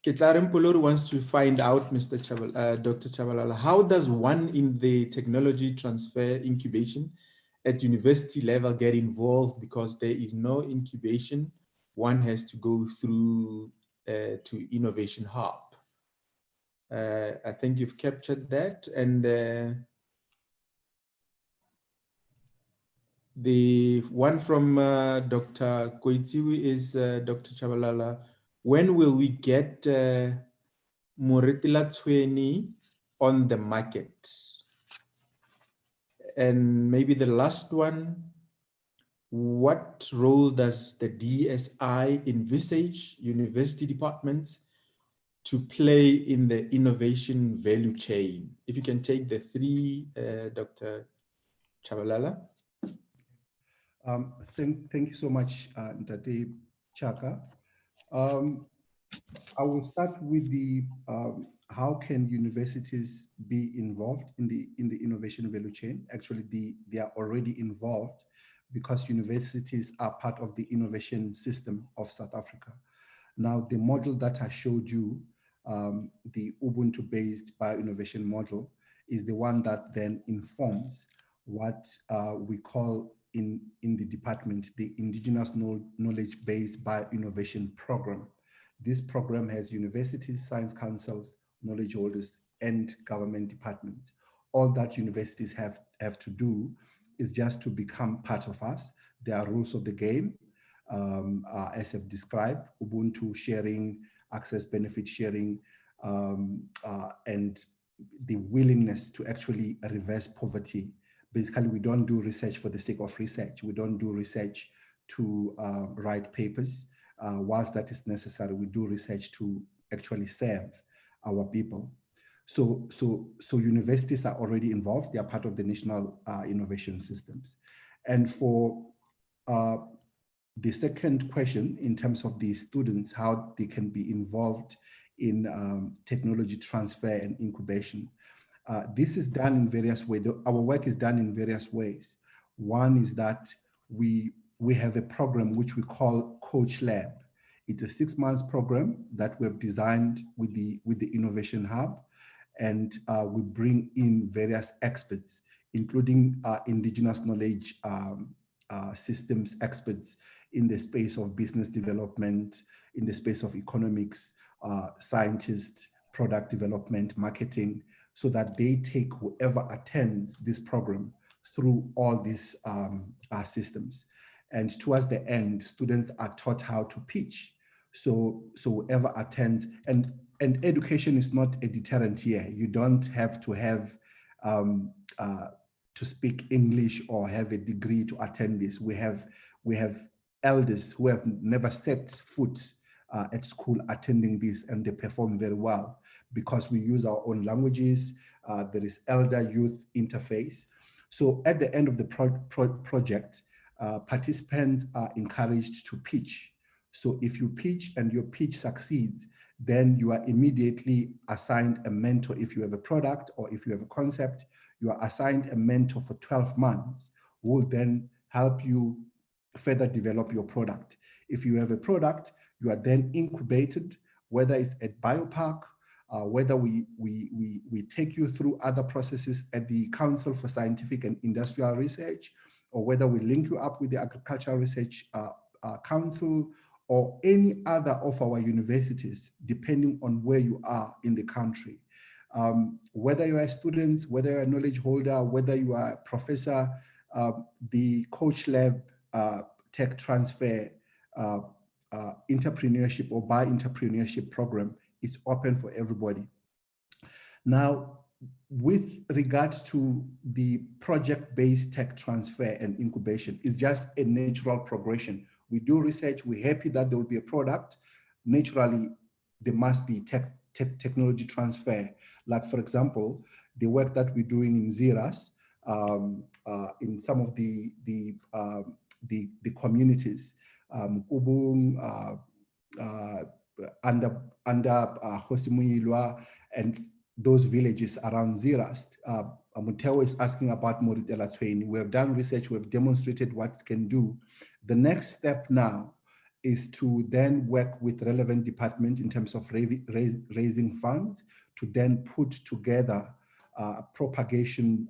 Ketlaring Polori wants to find out, Dr. Chabalala, how does one in the technology transfer incubation at university level get involved? Because there is no incubation, one has to go through to Innovation Hub. I think you've captured that. And The one from Dr. Koitiwi is Dr. Chabalala. When will we get Moretela 20 on the market? And maybe the last one, what role does the DSI envisage university departments to play in the innovation value chain? If you can take the three, Dr. Chabalala. Thank you so much, Ntate Chaka. I will start with the how can universities be involved in the innovation value chain? Actually, they are already involved because universities are part of the innovation system of South Africa. Now, the model that I showed you, the Ubuntu-based bioinnovation model, is the one that then informs what we call in the department the Indigenous Knowledge-Based Bioinnovation Program. This program has universities, science councils, knowledge holders, and government departments. All that universities have to do is just to become part of us. There are rules of the game, as I've described, Ubuntu sharing, access benefit sharing, and the willingness to actually reverse poverty. Basically, we don't do research for the sake of research. We don't do research to write papers. Whilst that is necessary, we do research to actually serve our people. So universities are already involved. They are part of the national innovation systems. And for the second question, in terms of the students, how they can be involved in technology transfer and incubation. This is done in various ways. Our work is done in various ways. One is that we have a program which we call Coach Lab. It's a 6-month program that we've designed with the Innovation Hub, and we bring in various experts, including indigenous knowledge systems experts in the space of business development, in the space of economics, scientists, product development, marketing, so that they take whoever attends this program through all these systems. And towards the end, students are taught how to pitch. So whoever attends, and education is not a deterrent here. You don't have to have to speak English or have a degree to attend this. We have elders who have never set foot at school attending this, and they perform very well because we use our own languages. There is elder-youth interface. So at the end of the project, participants are encouraged to pitch. So if you pitch and your pitch succeeds, then you are immediately assigned a mentor. If you have a product or if you have a concept, you are assigned a mentor for 12 months who will then help you further develop your product. If you have a product, you are then incubated, whether it's at Biopark, whether we take you through other processes at the Council for Scientific and Industrial Research, or whether we link you up with the Agricultural Research Council, or any other of our universities, depending on where you are in the country. Whether you are students, whether you're a knowledge holder, whether you are a professor, the Coach Lab Tech Transfer Entrepreneurship or Bi-Entrepreneurship Program is open for everybody. Now, with regards to the project-based tech transfer and incubation, it's just a natural progression. We do research, we're happy that there will be a product. Naturally, there must be technology transfer. Like, for example, the work that we're doing in Zeras, in some of the communities, Ubung, under Hosimuyilwa, and those villages around Zeras. Muteo is asking about Moritela training. We have done research, we have demonstrated what it can do. The next step now is to then work with relevant department in terms of raising funds to then put together propagation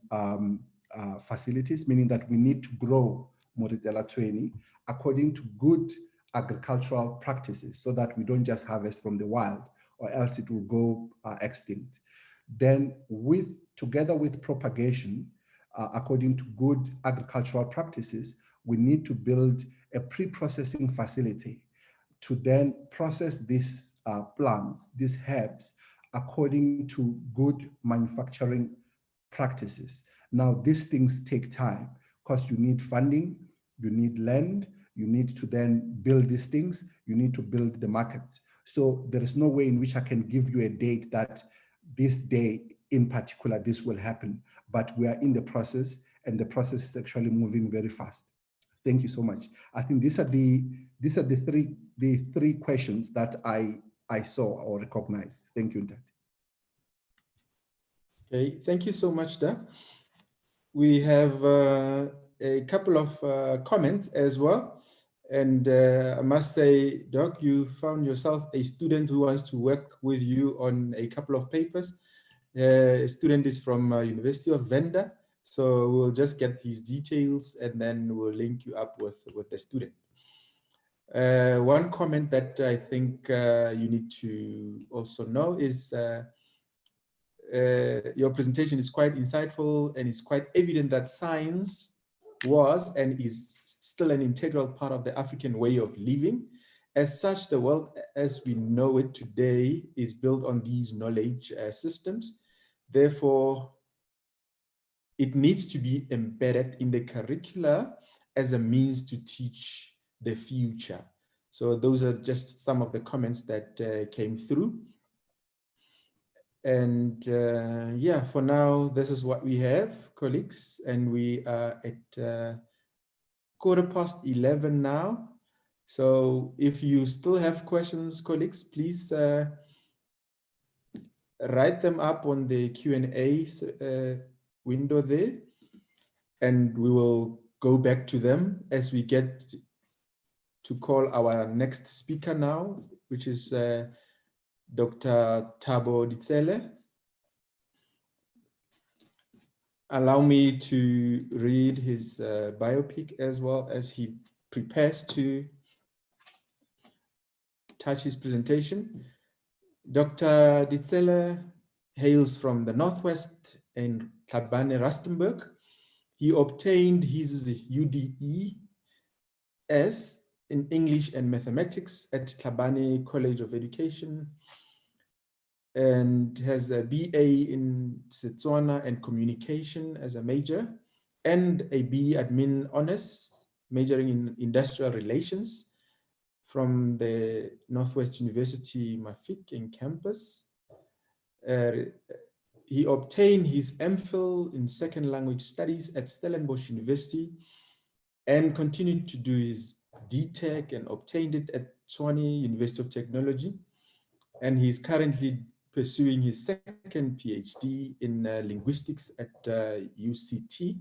facilities, meaning that we need to grow Moritela training according to good agricultural practices so that we don't just harvest from the wild, or else it will go extinct. Then together with propagation, according to good agricultural practices, we need to build a pre-processing facility to then process these plants, these herbs, according to good manufacturing practices. Now, these things take time because you need funding, you need land, you need to then build these things, you need to build the markets. So there is no way in which I can give you a date that this day in particular, this will happen, but we are in the process and the process is actually moving very fast. Thank you so much. I think these are the three questions that I saw or recognized. Thank you, Ntate. Okay, thank you so much, Doc. We have a couple of comments as well. And I must say, Doc, you found yourself a student who wants to work with you on a couple of papers. A student is from University of Venda. So we'll just get these details and then we'll link you up with the student. One comment that I think you need to also know is your presentation is quite insightful and it's quite evident that science was and is still an integral part of the African way of living. As such, the world as we know it today is built on these knowledge systems. Therefore, it needs to be embedded in the curricula as a means to teach the future. So those are just some of the comments that came through. And yeah, for now, this is what we have, colleagues, and we are at 11:15 now. So if you still have questions, colleagues, please write them up on the Q&A window there, and we will go back to them as we get to call our next speaker now, which is Dr. Thabo Ditsele. Allow me to read his biopic as well as he prepares to touch his presentation. Dr. Ditsele hails from the Northwest in Tlhabane, Rustenburg. He obtained his UDE S in English and Mathematics at Tlhabane College of Education and has a BA in Setswana and Communication as a major and a BE Admin Honors majoring in Industrial Relations from the Northwest University Mafeking campus. He obtained his MPhil in Second Language Studies at Stellenbosch University and continued to do his DTech and obtained it at Tshwane University of Technology. And he's currently pursuing his second PhD in linguistics at UCT.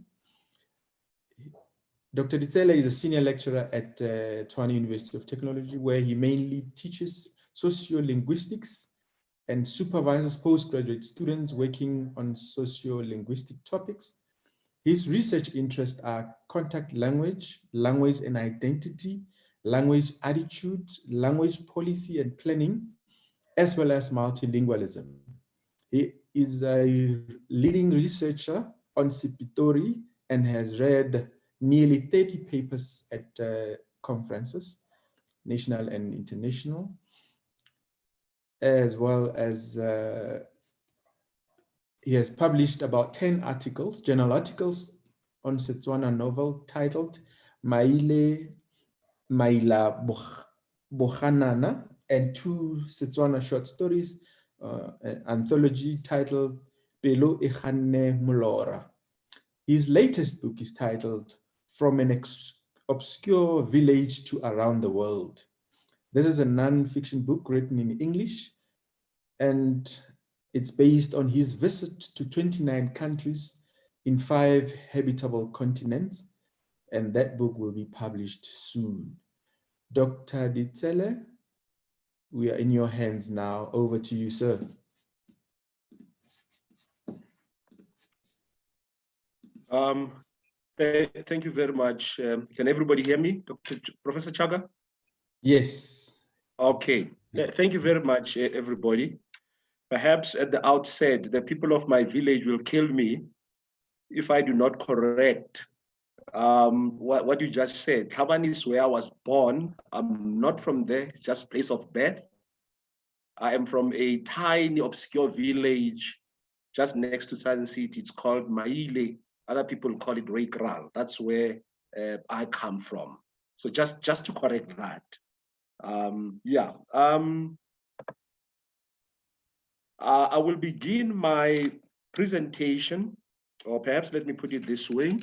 Dr. Ditsele is a senior lecturer at Tshwane University of Technology, where he mainly teaches sociolinguistics and supervises postgraduate students working on sociolinguistic topics. His research interests are contact language, language and identity, language attitudes, language policy and planning, as well as multilingualism. He is a leading researcher on Sipitori and has read nearly 30 papers at conferences, national and international, as well as he has published about 10 articles, journal articles on Setswana novel titled Maile Maila Bohanana and 2 Setswana short stories, an anthology titled Pelo e Kganne Molora. His latest book is titled From an Obscure Village to Around the World. This is a non-fiction book written in English, and it's based on his visit to 29 countries in 5 habitable continents, and that book will be published soon. Dr. Ditsele, we are in your hands now. Over to you, sir. Thank you very much. Can everybody hear me, Professor Chaga? Yes. Okay. Thank you very much, everybody. Perhaps at the outset, the people of my village will kill me if I do not correct what you just said. Tlhabane is where I was born. I'm not from there, it's just place of birth. I am from a tiny, obscure village just next to Sun City. It's called Maile. Other people call it Reikral. That's where I come from. So just to correct that. I will begin my presentation, or perhaps let me put it this way.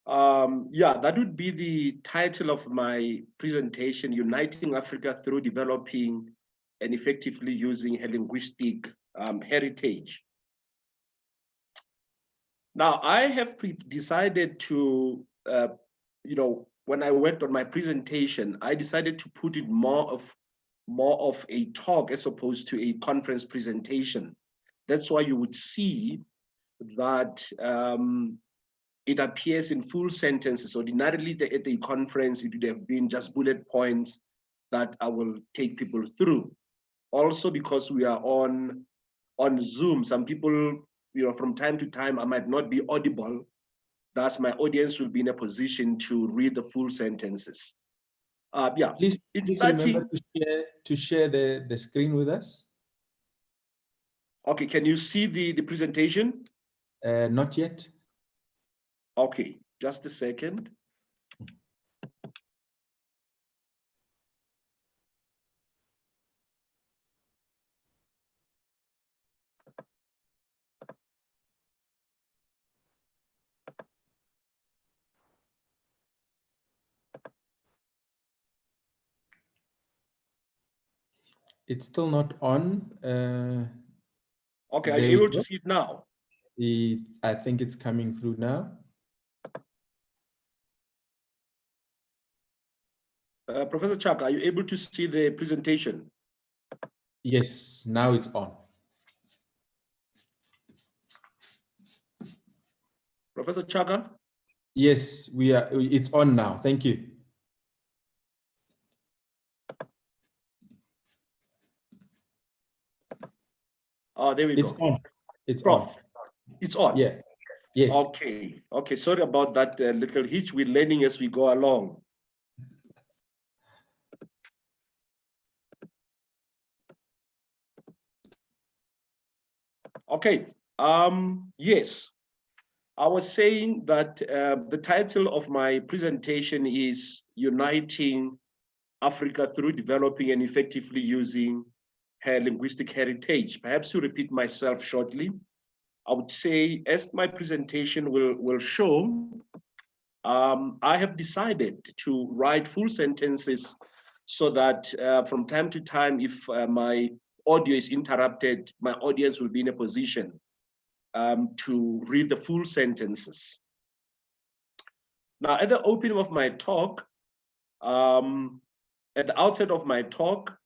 That would be the title of my presentation, Uniting Africa Through Developing and Effectively Using Her Linguistic Heritage. Now, I have decided to, when I worked on my presentation, I decided to put it more of a talk as opposed to a conference presentation. That's why you would see that it appears in full sentences. Ordinarily at a conference, it would have been just bullet points that I will take people through. Also, because we are on Zoom, some people, from time to time, I might not be audible. Thus, my audience will be in a position to read the full sentences. Please remember to share the screen with us. Okay, can you see the presentation? Not yet. Okay, just a second. It's still not on. Okay, are you able to see it now? I think it's coming through now. Professor Chaka, are you able to see the presentation? Yes, now it's on. Professor Chaka? Yes, it's on now. Thank you. Oh, there we go. It's on. It's on. It's on. Yeah. Yes. Okay. Okay. Sorry about that little hitch. We're learning as we go along. Okay. Yes. I was saying that the title of my presentation is Uniting Africa Through Developing and Effectively Using Her Linguistic Heritage. Perhaps to repeat myself shortly, I would say, as my presentation will show, I have decided to write full sentences so that from time to time, if my audio is interrupted, my audience will be in a position to read the full sentences. Now, at the opening of my talk, at the outset of my talk,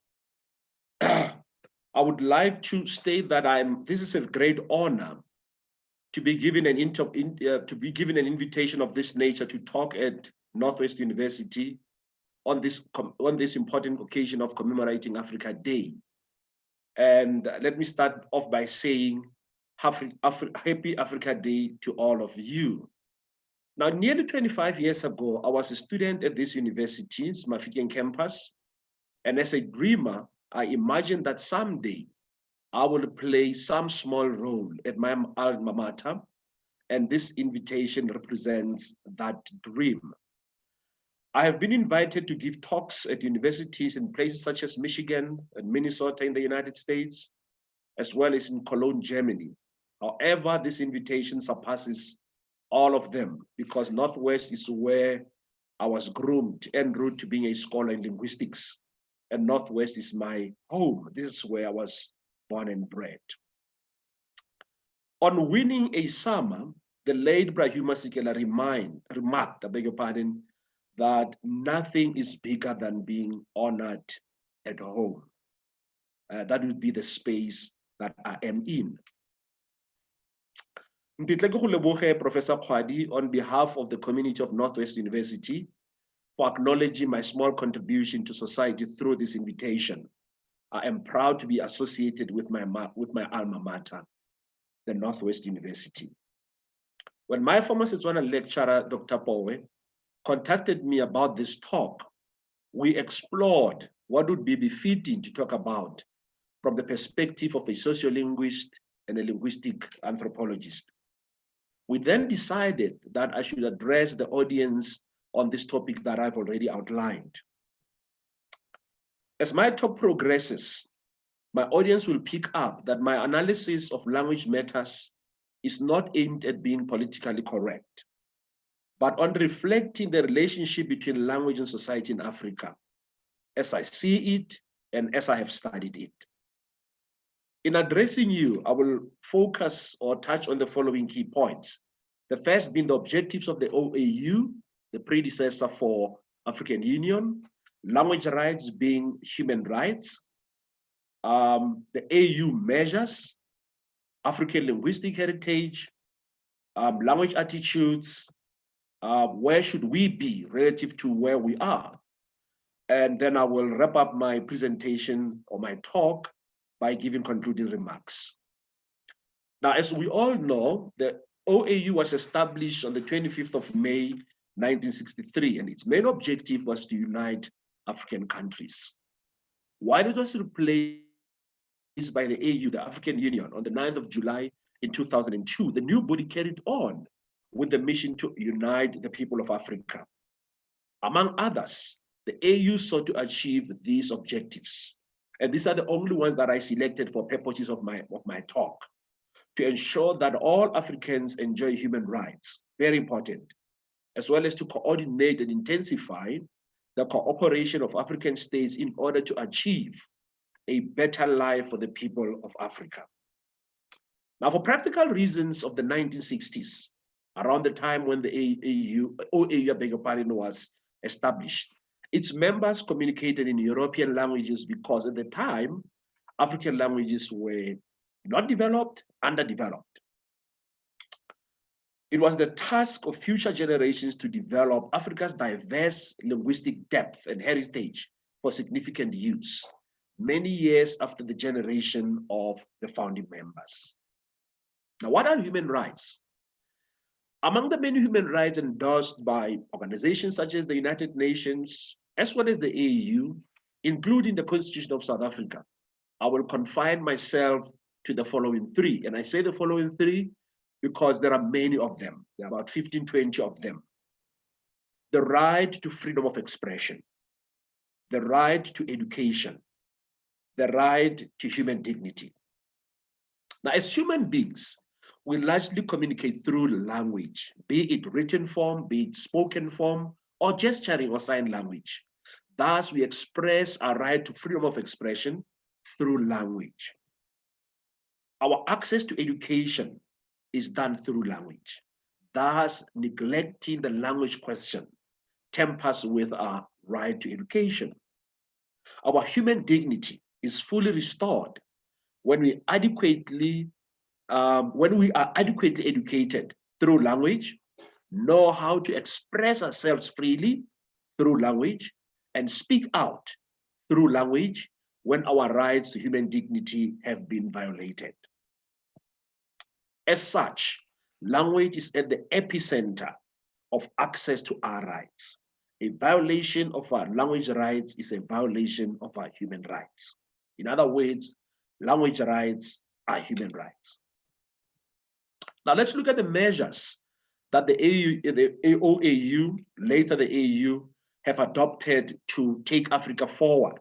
I would like to state that this is a great honor to be given an invitation of this nature to talk at Northwest University on this important occasion of commemorating Africa Day. And let me start off by saying Happy Africa Day to all of you. Now, nearly 25 years ago, I was a student at this university's Mafikeng campus. And as a dreamer, I imagined that someday I will play some small role at my alma mater. And this invitation represents that dream. I have been invited to give talks at universities in places such as Michigan and Minnesota in the United States, as well as in Cologne, Germany. However, this invitation surpasses all of them because Northwest is where I was groomed en route to being a scholar in linguistics. And Northwest is my home. This is where I was born and bred. On winning a summer, the late Brahima Sikela remarked, I beg your pardon, that nothing is bigger than being honored at home. That would be the space that I am in. Professor Khwadi, on behalf of the community of Northwest University, for acknowledging my small contribution to society through this invitation. I am proud to be associated with my alma mater. the Northwest University. When my former Setswana lecturer, Dr. Powe, contacted me about this talk, we explored what would be befitting to talk about from the perspective of a sociolinguist and a linguistic anthropologist. We then decided that I should address the audience on this topic that I've already outlined. As my talk progresses, my audience will pick up that my analysis of language matters is not aimed at being politically correct, but on reflecting the relationship between language and society in Africa, as I see it and as I have studied it. In addressing you, I will focus or touch on the following key points. The first being the objectives of the OAU, the predecessor for African Union, language rights being human rights, the AU measures, African linguistic heritage, language attitudes, where should we be relative to where we are? And then I will wrap up my presentation or my talk by giving concluding remarks. Now, as we all know, the OAU was established on the 25th of May, 1963, and its main objective was to unite African countries. While it was replaced by the AU, the African Union, on the 9th of July in 2002, the new body carried on with the mission to unite the people of Africa. Among others, the AU sought to achieve these objectives. And these are the only ones that I selected for purposes of my talk. To ensure that all Africans enjoy human rights, very important, as well as to coordinate and intensify the cooperation of African states in order to achieve a better life for the people of Africa. Now, for practical reasons of the 1960s, around the time when the OAU was established, its members communicated in European languages because at the time, African languages were not developed, underdeveloped. It was the task of future generations to develop Africa's diverse linguistic depth and heritage for significant use, many years after the generation of the founding members. Now, what are human rights? Among the many human rights endorsed by organizations such as the United Nations, as well as the AU, including the Constitution of South Africa, I will confine myself to the following three. And I say the following three because there are many of them. There are about 15, 20 of them. The right to freedom of expression, the right to education, the right to human dignity. Now, as human beings, we largely communicate through language, be it written form, be it spoken form, or gesturing or sign language. Thus, we express our right to freedom of expression through language. Our access to education is done through language. Thus, neglecting the language question tampers with our right to education. Our human dignity is fully restored when we are adequately educated through language, know how to express ourselves freely through language, and speak out through language when our rights to human dignity have been violated. As such, language is at the epicenter of access to our rights. A violation of our language rights is a violation of our human rights. In other words, language rights are human rights. Now let's look at the measures that the OAU, later the AU, have adopted to take Africa forward.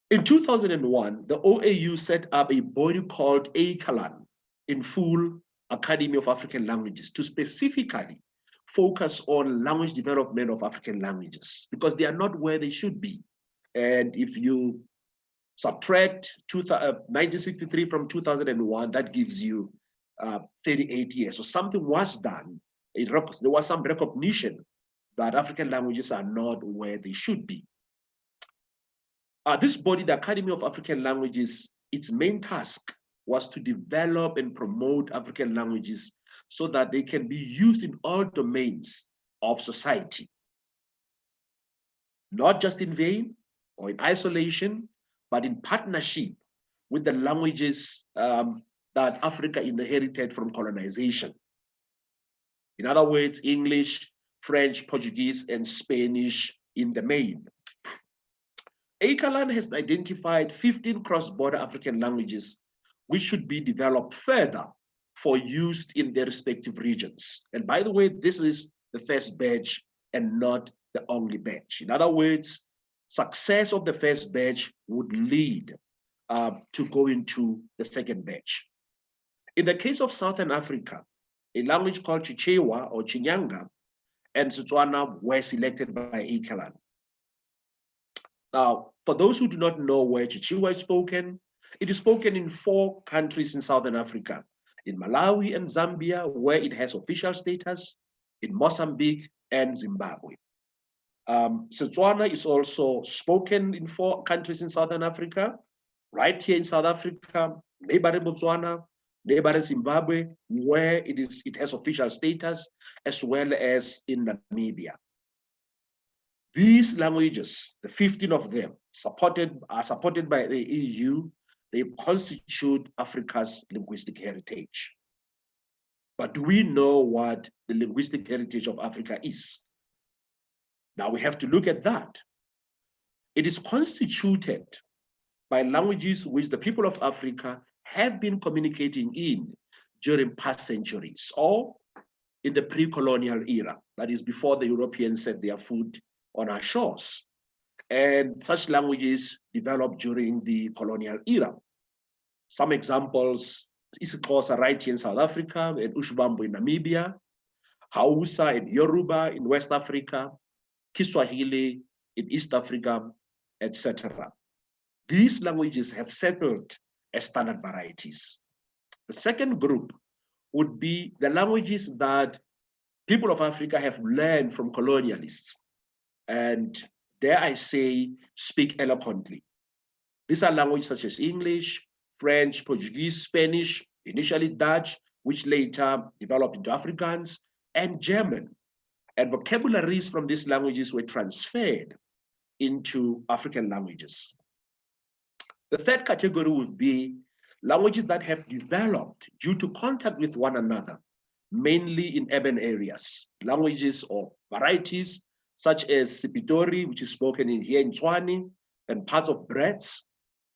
In 2001, the OAU set up a body called ACALAN, in full Academy of African Languages, to specifically focus on language development of African languages because they are not where they should be. And if you subtract 1963 from 2001, that gives you 38 years. So something was done. There was some recognition that African languages are not where they should be. This body, the Academy of African Languages, its main task was to develop and promote African languages so that they can be used in all domains of society. Not just in vain or in isolation, but in partnership with the languages that Africa inherited from colonization. In other words, English, French, Portuguese, and Spanish in the main. Akerland has identified 15 cross-border African languages which should be developed further for use in their respective regions. And by the way, this is the first batch and not the only batch. In other words, success of the first batch would lead to go into the second batch. In the case of Southern Africa, a language called Chichewa or Chinyanga and Setswana were selected by Akerland. Now, for those who do not know where Chichewa is spoken, it is spoken in 4 countries in Southern Africa, in Malawi and Zambia, where it has official status, in Mozambique and Zimbabwe. Setswana is also spoken in 4 countries in Southern Africa, right here in South Africa, neighboring Botswana, neighboring Zimbabwe, where it has official status, as well as in Namibia. These languages, the 15 of them, are supported by the EU. They constitute Africa's linguistic heritage. But do we know what the linguistic heritage of Africa is? Now we have to look at that. It is constituted by languages which the people of Africa have been communicating in during past centuries or in the pre-colonial era, that is before the Europeans set their foot on our shores. And such languages developed during the colonial era. Some examples, isiXhosa right here in South Africa, and Ushbambo in Namibia, Hausa and Yoruba in West Africa, Kiswahili in East Africa, etc. These languages have settled as standard varieties. The second group would be the languages that people of Africa have learned from colonialists, and dare I say, speak eloquently. These are languages such as English, French, Portuguese, Spanish, initially Dutch, which later developed into Afrikaans, and German. And vocabularies from these languages were transferred into African languages. The third category would be languages that have developed due to contact with one another, mainly in urban areas. Languages or varieties such as Sipitori, which is spoken in here in Tshwane, and parts of Brets,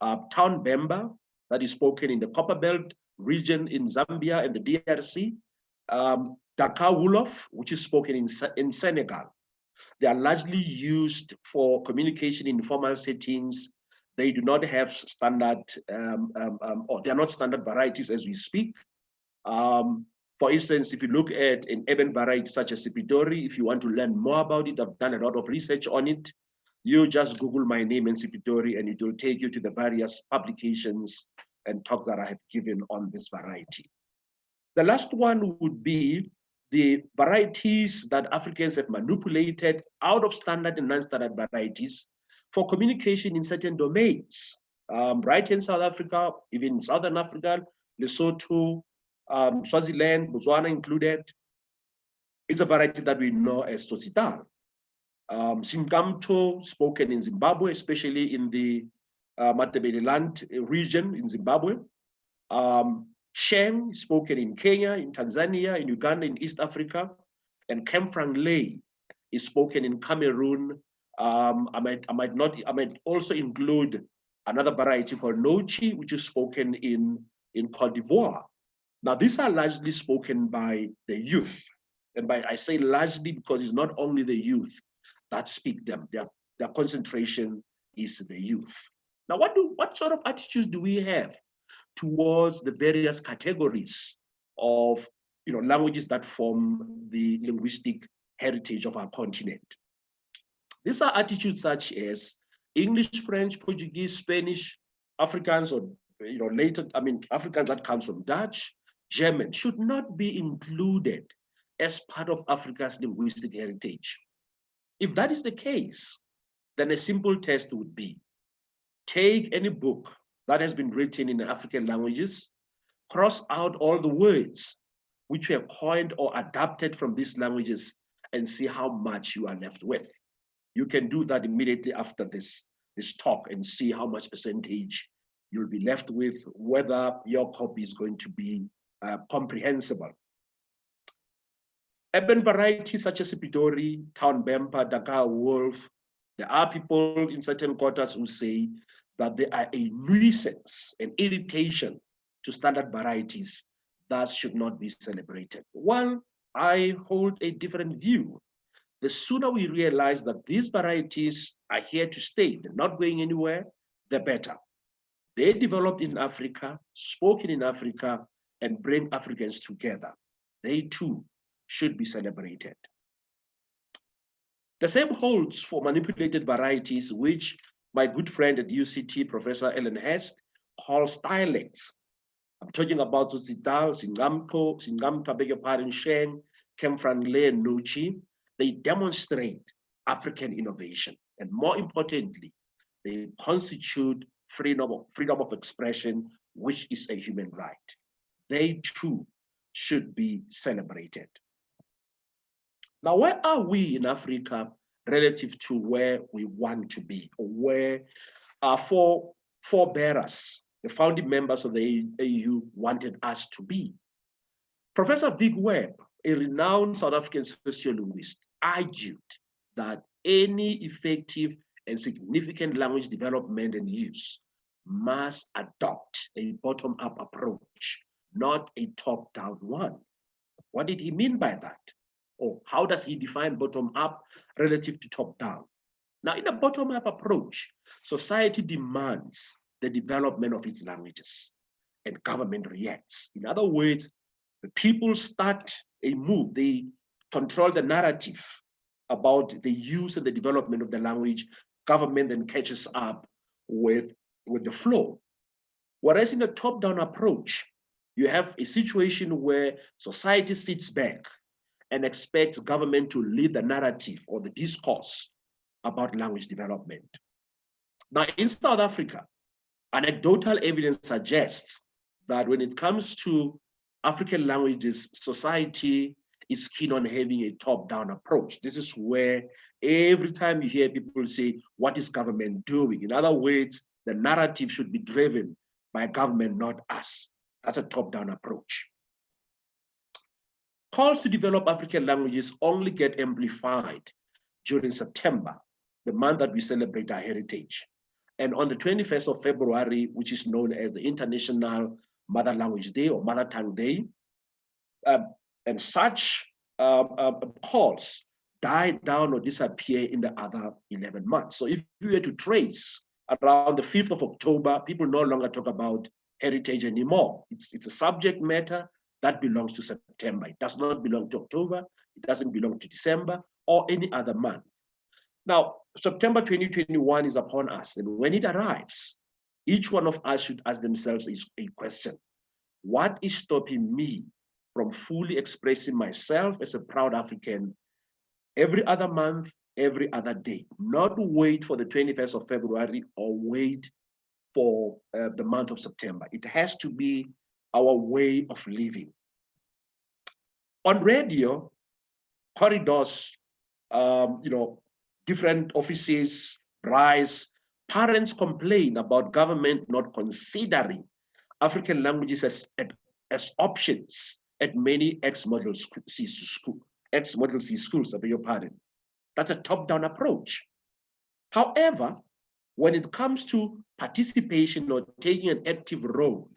Town Bemba, that is spoken in the Copperbelt region in Zambia and the DRC, Dakar Wolof, which is spoken in Senegal. They are largely used for communication in informal settings. They do not have standard, or they are not standard varieties as we speak. For instance, if you look at an urban variety such as Sipitori, if you want to learn more about it, I've done a lot of research on it. You just Google my name and Sipitori, and it will take you to the various publications and talks that I have given on this variety. The last one would be the varieties that Africans have manipulated out of standard and non-standard varieties for communication in certain domains. Right here in South Africa, even in Southern Africa, Lesotho, Swaziland, Botswana included, it's a variety that we know as Tsotsitaal. Singamto, spoken in Zimbabwe, especially in the Matabeleland region in Zimbabwe. Shem, spoken in Kenya, in Tanzania, in Uganda, in East Africa. And Kemfranglei is spoken in Cameroon. I might also include another variety called Nochi, which is spoken in Cote d'Ivoire. Now, these are largely spoken by the youth. And I say largely because it's not only the youth that speak them. Their concentration is the youth. Now, what sort of attitudes do we have towards the various categories of languages that form the linguistic heritage of our continent? These are attitudes such as English, French, Portuguese, Spanish, Afrikaans, or Afrikaans that comes from Dutch, German should not be included as part of Africa's linguistic heritage. If that is the case, then a simple test would be, take any book that has been written in African languages, cross out all the words which were coined or adapted from these languages, and see how much you are left with. You can do that immediately after this talk and see how much percentage you'll be left with whether your copy is going to be comprehensible. Urban varieties such as Ipidori, Town Bempa, Dakar Wolf, there are people in certain quarters who say that they are a nuisance, an irritation to standard varieties that should not be celebrated. Well, I hold a different view. The sooner we realize that these varieties are here to stay, they're not going anywhere, the better. They developed in Africa, spoken in Africa, and bring Africans together. They too should be celebrated. The same holds for manipulated varieties, which my good friend at UCT, Professor Ellen Hest, calls dialects. I'm talking about Tsutsital, Singamto, beg your pardon, Sheng, Kemfranle, and Nuchi. They demonstrate African innovation. And more importantly, they constitute freedom of expression, which is a human right. They too should be celebrated. Now, where are we in Africa relative to where we want to be, or where our forebearers, the founding members of the AU, wanted us to be? Professor Vic Webb, a renowned South African sociolinguist, argued that any effective and significant language development and use must adopt a bottom-up approach, not a top-down one. What did he mean by that? Or how does he define bottom-up relative to top-down? Now, in a bottom-up approach, society demands the development of its languages, and government reacts. In other words, the people start a move, they control the narrative about the use and the development of the language. Government then catches up with the flow. Whereas in a top-down approach, you have a situation where society sits back and expects government to lead the narrative or the discourse about language development. Now, in South Africa, anecdotal evidence suggests that when it comes to African languages, society is keen on having a top-down approach. This is where every time you hear people say, what is government doing? In other words, the narrative should be driven by government, not us. That's a top-down approach. Calls to develop African languages only get amplified during September, the month that we celebrate our heritage. And on the 21st of February, which is known as the International Mother Language Day or Mother Tongue Day, and such calls die down or disappear in the other 11 months. So if you were to trace around the 5th of October, people no longer talk about heritage anymore. It's a subject matter that belongs to September. It does not belong to October. It doesn't belong to December or any other month. Now, September 2021 is upon us. And when it arrives, each one of us should ask themselves a question. What is stopping me from fully expressing myself as a proud African every other month, every other day? Not wait for the 21st of February or wait for the month of September. It has to be our way of living. On radio, corridors, different offices, rise, parents complain about government not considering African languages as options at many ex-Model C schools, I beg your pardon. That's a top-down approach. However, when it comes to participation or taking an active role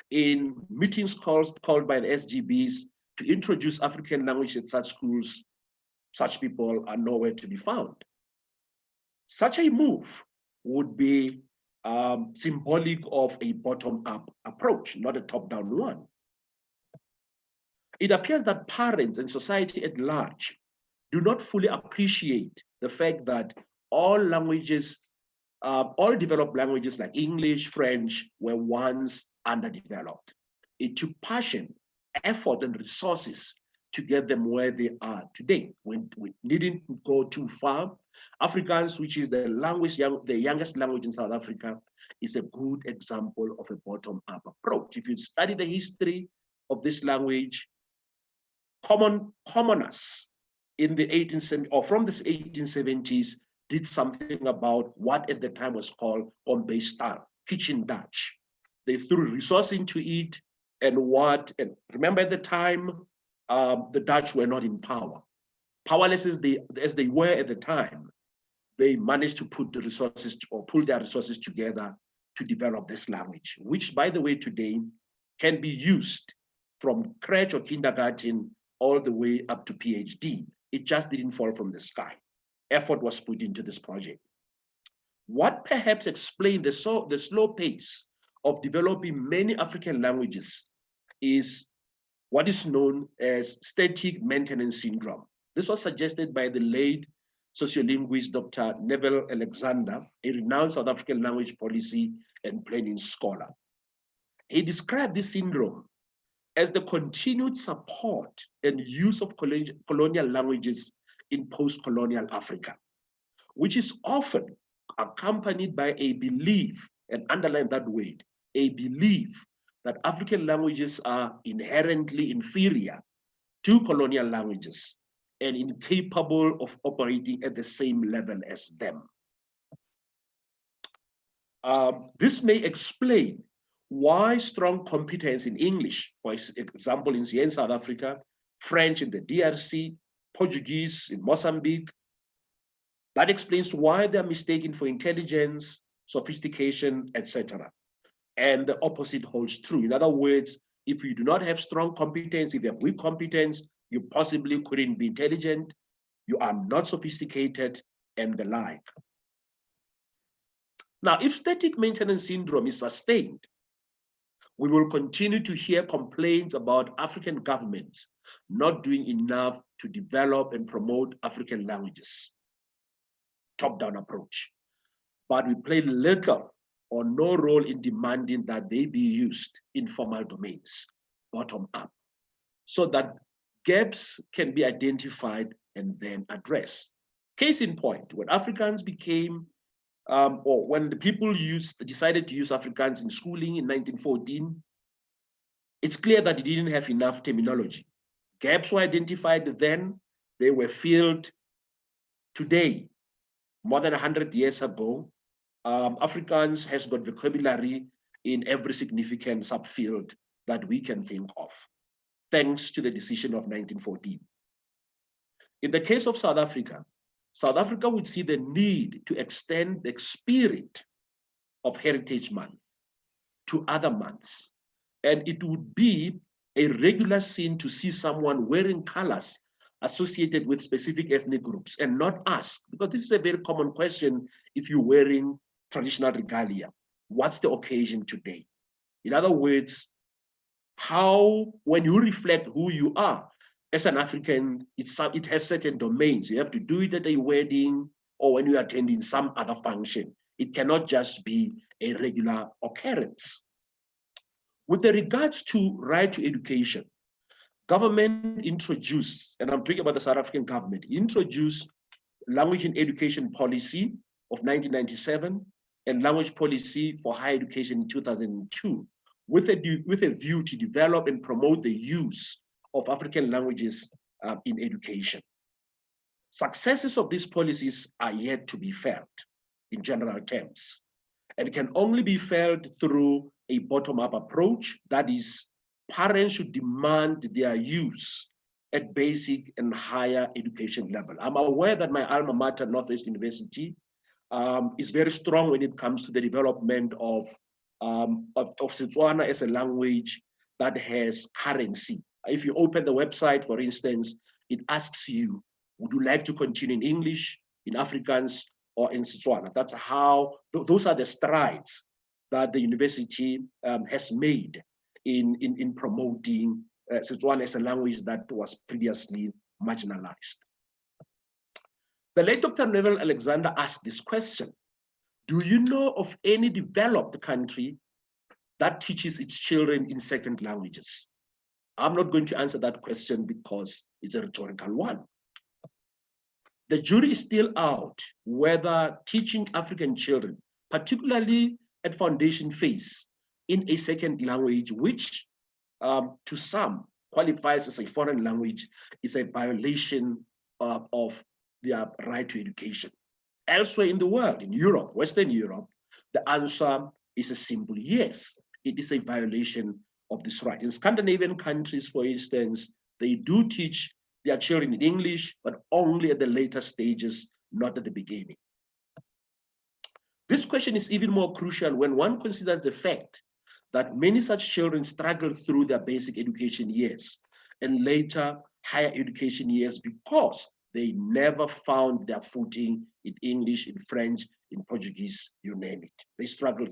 in meetings called by the SGBs to introduce African language at such schools, such people are nowhere to be found. Such a move would be symbolic of a bottom-up approach, not a top-down one. It appears that parents and society at large do not fully appreciate the fact that all languages, all developed languages like English, French, were once underdeveloped. It took passion, effort, and resources to get them where they are today. We didn't go too far. Afrikaans, which is the youngest language in South Africa, is a good example of a bottom-up approach. If you study the history of this language, commoners in the 1870s or from the 1870s did something about what at the time was called Kombeistan. kitchen Dutch. They threw resources into it, and remember at the time, the Dutch were not in power. Powerless as they were at the time, they managed to put the resources or pull their resources together to develop this language, which, by the way, today can be used from crèche or kindergarten all the way up to PhD. It just didn't fall from the sky. Effort was put into this project. What perhaps explained the slow pace of developing many African languages is what is known as static maintenance syndrome. This was suggested by the late sociolinguist Dr. Neville Alexander, a renowned South African language policy and planning scholar. He described this syndrome as the continued support and use of colonial languages in post-colonial Africa, which is often accompanied by a belief, and underline that word, a belief that African languages are inherently inferior to colonial languages and incapable of operating at the same level as them. This may explain why strong competence in English, for example, in South Africa, French in the DRC, Portuguese in Mozambique, that explains why they're mistaken for intelligence, sophistication, etc. And the opposite holds true. In other words, if you do not have strong competence, if you have weak competence, you possibly couldn't be intelligent, you are not sophisticated, and the like. Now, if static maintenance syndrome is sustained, we will continue to hear complaints about African governments not doing enough to develop and promote African languages. Top-down approach. But we play little or no role in demanding that they be used in formal domains, bottom up, so that gaps can be identified and then addressed. Case in point, when Afrikaans became, or when the people decided to use Afrikaans in schooling in 1914, it's clear that it didn't have enough terminology. Gaps were identified then, they were filled. Today, more than 100 years ago, Afrikaans has got vocabulary in every significant subfield that we can think of, thanks to the decision of 1914. In the case of South Africa would see the need to extend the spirit of Heritage Month to other months. And it would be a regular scene to see someone wearing colors associated with specific ethnic groups and not ask, because this is a very common question if you're wearing traditional regalia. What's the occasion today? In other words, when you reflect who you are as an African, it has certain domains. You have to do it at a wedding or when you're attending some other function. It cannot just be a regular occurrence. With regards to right to education, government introduced, and I'm talking about the South African government, introduced language and education policy of 1997 and language policy for higher education in 2002, with a view to develop and promote the use of African languages in education. Successes of these policies are yet to be felt in general terms, and can only be felt through a bottom-up approach. That is, parents should demand their use at basic and higher education level. I'm aware that my alma mater, Northwest University, is very strong when it comes to the development of Setswana as a language that has currency. If you open the website, for instance, it asks you, would you like to continue in English, in Afrikaans, or in Setswana? That's how, those are the strides that the university has made in promoting Setswana as a language that was previously marginalized. The late Dr. Neville Alexander asked this question: do you know of any developed country that teaches its children in second languages? I'm not going to answer that question because it's a rhetorical one. The jury is still out whether teaching African children, particularly at foundation phase, in a second language, which to some qualifies as a foreign language, is a violation of their right to education. Elsewhere in the world, in Europe, Western Europe, the answer is a simple yes. It is a violation of this right. In Scandinavian countries, for instance, they do teach their children in English, but only at the later stages, not at the beginning. This question is even more crucial when one considers the fact that many such children struggle through their basic education years and later higher education years because they never found their footing in English, in French, in Portuguese, you name it. They struggle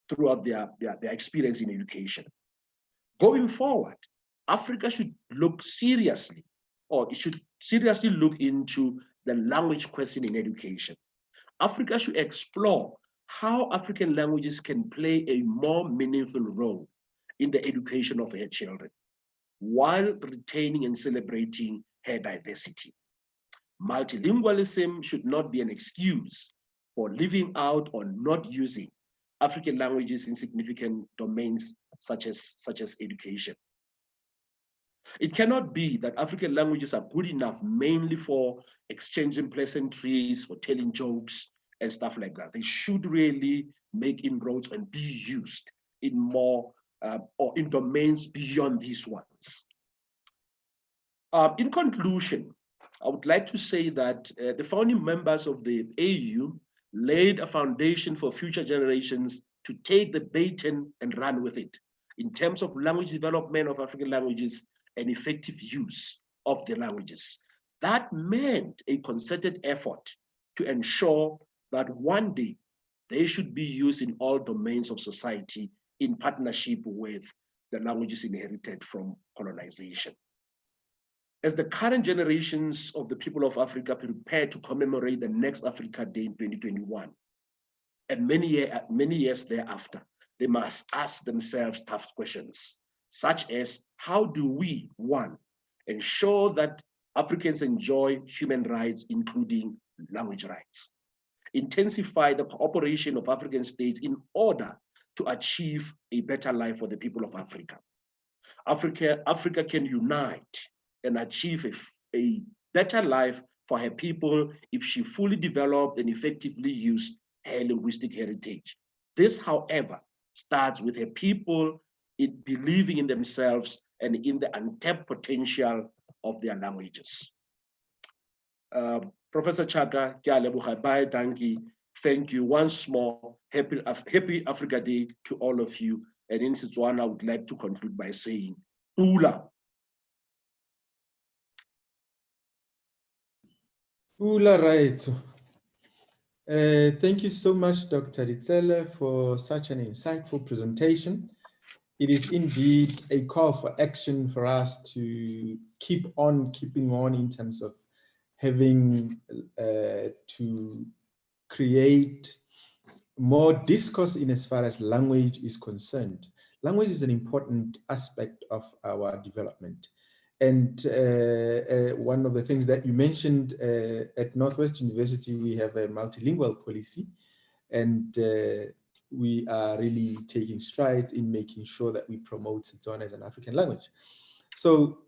throughout their experience in education. Going forward, Africa should look seriously, or it should seriously look into the language question in education. Africa should explore how African languages can play a more meaningful role in the education of her children, while retaining and celebrating her diversity. Multilingualism should not be an excuse for leaving out or not using African languages in significant domains such as education. It cannot be that African languages are good enough mainly for exchanging pleasantries, for telling jokes and stuff like that. They should really make inroads and be used in more or in domains beyond these ones. In conclusion, I would like to say that the founding members of the AU laid a foundation for future generations to take the baton and run with it in terms of language development of African languages and effective use of the languages. That meant a concerted effort to ensure that one day they should be used in all domains of society in partnership with the languages inherited from colonization. As the current generations of the people of Africa prepare to commemorate the next Africa Day in 2021, and many years thereafter, they must ask themselves tough questions, such as how do we, one, ensure that Africans enjoy human rights, including language rights, intensify the cooperation of African states in order to achieve a better life for the people of Africa. Africa can unite and achieve a better life for her people if she fully developed and effectively used her linguistic heritage. This, however, starts with her people believing in themselves and in the untapped potential of their languages. Professor Chaka, thank you once more. Happy Africa Day to all of you. And in Setswana, I would like to conclude by saying, Pula. Pula right. Thank you so much, Dr. Ditzele, for such an insightful presentation. It is indeed a call for action for us to keep on keeping on in terms of having to create more discourse in as far as language is concerned. Language is an important aspect of our development. And one of the things that you mentioned at Northwest University, we have a multilingual policy, and we are really taking strides in making sure that we promote Setswana as an African language. So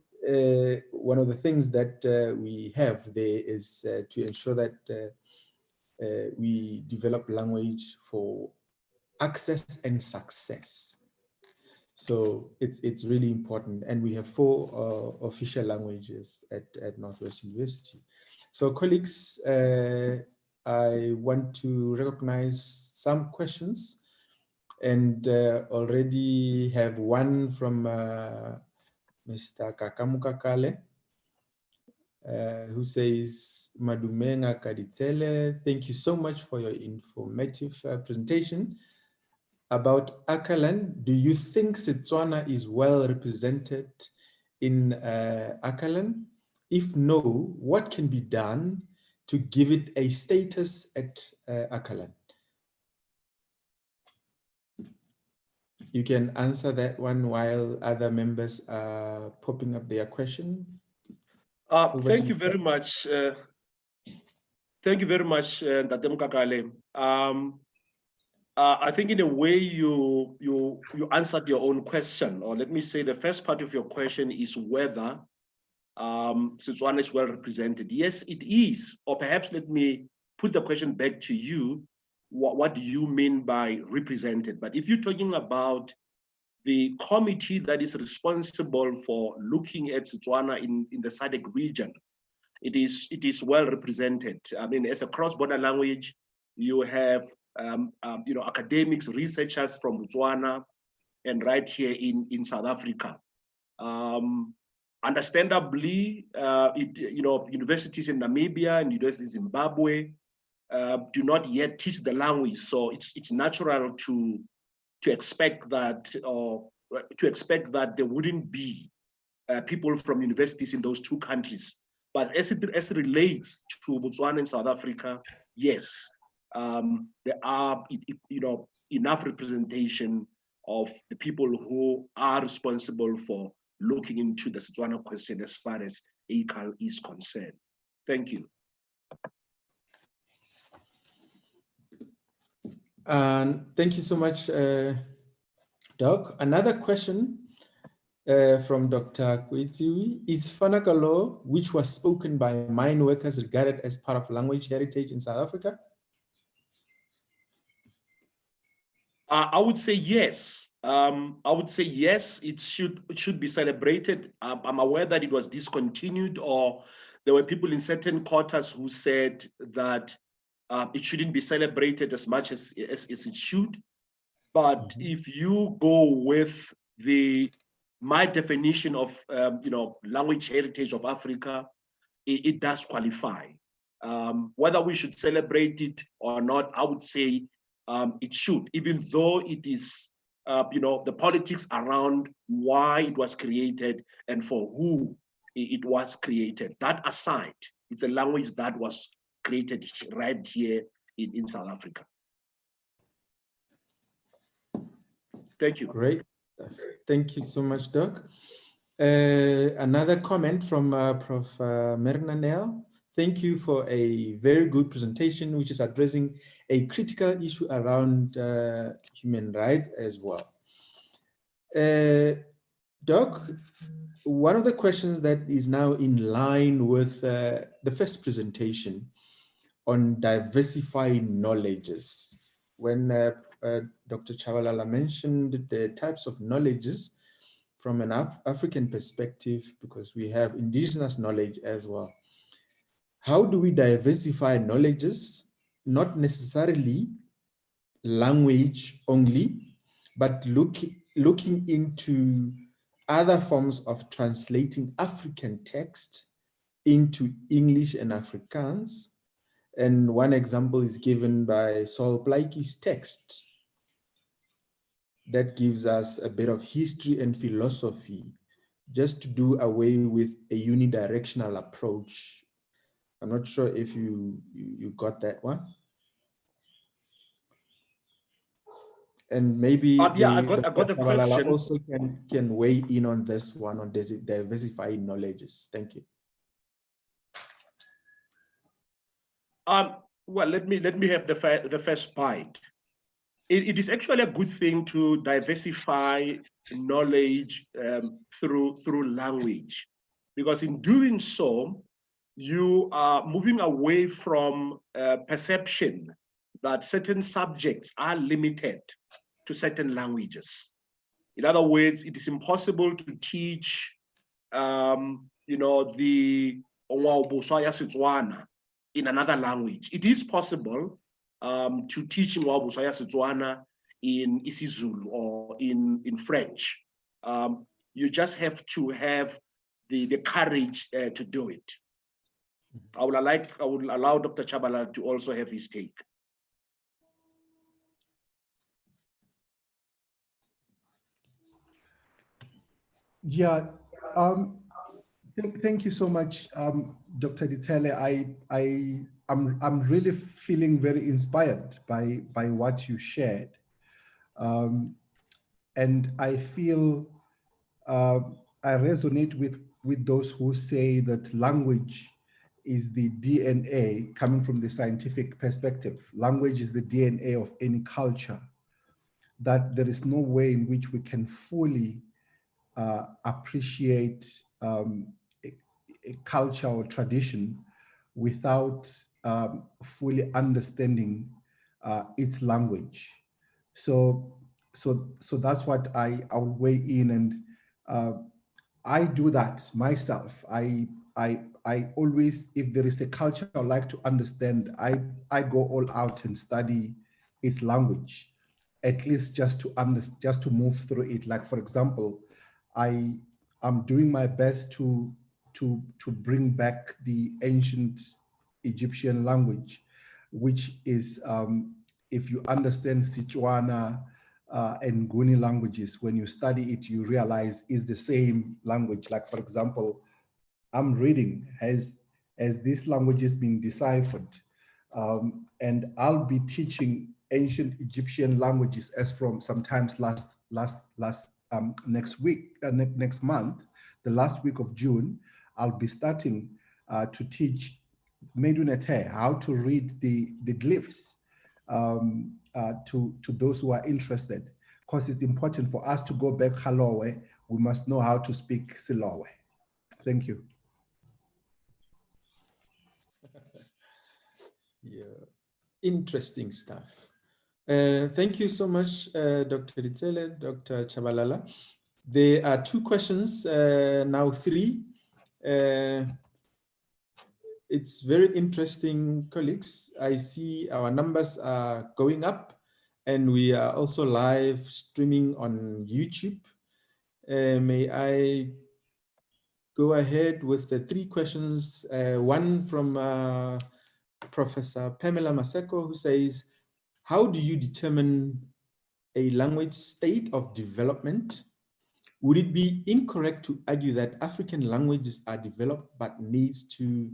one of the things that we have there is to ensure that we develop language for access and success. So it's really important. And we have 4 official languages at Northwest University. So colleagues, I want to recognize some questions, and already have one from Mr. Kakamukakale, who says, Madumenga Kaditele, thank you so much for your informative presentation. About Akalan, do you think Setswana is well represented in Akalan? If no, what can be done to give it a status at Akalan? You can answer that one while other members are popping up their question. Thank you very much. Thank you very much, Dadem Kakale. I think in a way you answered your own question, or let me say the first part of your question is whether Setswana is well represented. Yes, it is. Or perhaps let me put the question back to you. what do you mean by represented? But if you're talking about the committee that is responsible for looking at Setswana in the SADC region, it is well represented. I mean, as a cross-border language, you have academics, researchers from Botswana, and right here in South Africa. Understandably, universities in Namibia and universities in Zimbabwe do not yet teach the language, so it's natural to expect that there wouldn't be people from universities in those two countries. But as it relates to Botswana and South Africa, yes, there are enough representation of the people who are responsible for looking into the Setswana question as far as ACAL is concerned. Thank you. Thank you so much, Doc. Another question from Dr. Kwetiwi. Is Fanaka law, which was spoken by mine workers, regarded as part of language heritage in South Africa? I would say yes. I would say yes, it should be celebrated. I'm aware that it was discontinued, or there were people in certain quarters who said that it shouldn't be celebrated as much as it should. But if you go with my definition of language heritage of Africa, it does qualify. Whether we should celebrate it or not, I would say it should, even though it is the politics around why it was created and for who it was created. That aside, it's a language that was created right here in South Africa. Thank you. Great. Thank you so much, Doc. Another comment from Prof. Mernanel. Thank you for a very good presentation, which is addressing a critical issue around human rights as well. Doc, one of the questions that is now in line with the first presentation on diversifying knowledges, when Dr. Chabalala mentioned the types of knowledges from an African perspective, because we have indigenous knowledge as well. How do we diversify knowledges, not necessarily language only, but looking into other forms of translating African text into English and Afrikaans? And one example is given by Saul Plaatje's text that gives us a bit of history and philosophy, just to do away with a unidirectional approach. I'm not sure if you got that one. And maybe yeah, I got the question. Also can weigh in on this one, on diversifying knowledges. Thank you. Well, let me have the first bite. It is actually a good thing to diversify knowledge through language, because in doing so, you are moving away from perception that certain subjects are limited to certain languages. In other words, it is impossible to teach, the Setswana in another language. It is possible to teach Setswana in isiZulu or in French. You just have to have the courage to do it. I would allow Dr. Chabala to also have his take. Yeah, thank you so much, Dr. Ditele. I'm really feeling very inspired by what you shared, and I feel I resonate with those who say that language is the DNA, coming from the scientific perspective. Language is the DNA of any culture, that there is no way in which we can fully appreciate a culture or tradition without fully understanding its language. So that's what I'll weigh in, and I do that myself. I always, if there is a culture I like to understand, I go all out and study its language, at least just to move through it. Like, for example, I'm doing my best to bring back the ancient Egyptian language, which is, if you understand Setswana and Nguni languages, when you study it, you realize is the same language. Like, for example, I'm reading, has this language has been deciphered? And I'll be teaching ancient Egyptian languages as from sometimes next week, next month, the last week of June, I'll be starting to teach Medunete how to read the glyphs to those who are interested, because it's important for us to go back Halowe. We must know how to speak Silowe. Thank you. Yeah, interesting stuff. Thank you so much, Dr. Ritsele, Dr. Chabalala. There are two questions, now three. It's very interesting, colleagues. I see our numbers are going up, and we are also live streaming on YouTube. May I go ahead with the three questions? One from Professor Pamela Maseko, who says, how do you determine a language state of development? Would it be incorrect to argue that African languages are developed but needs to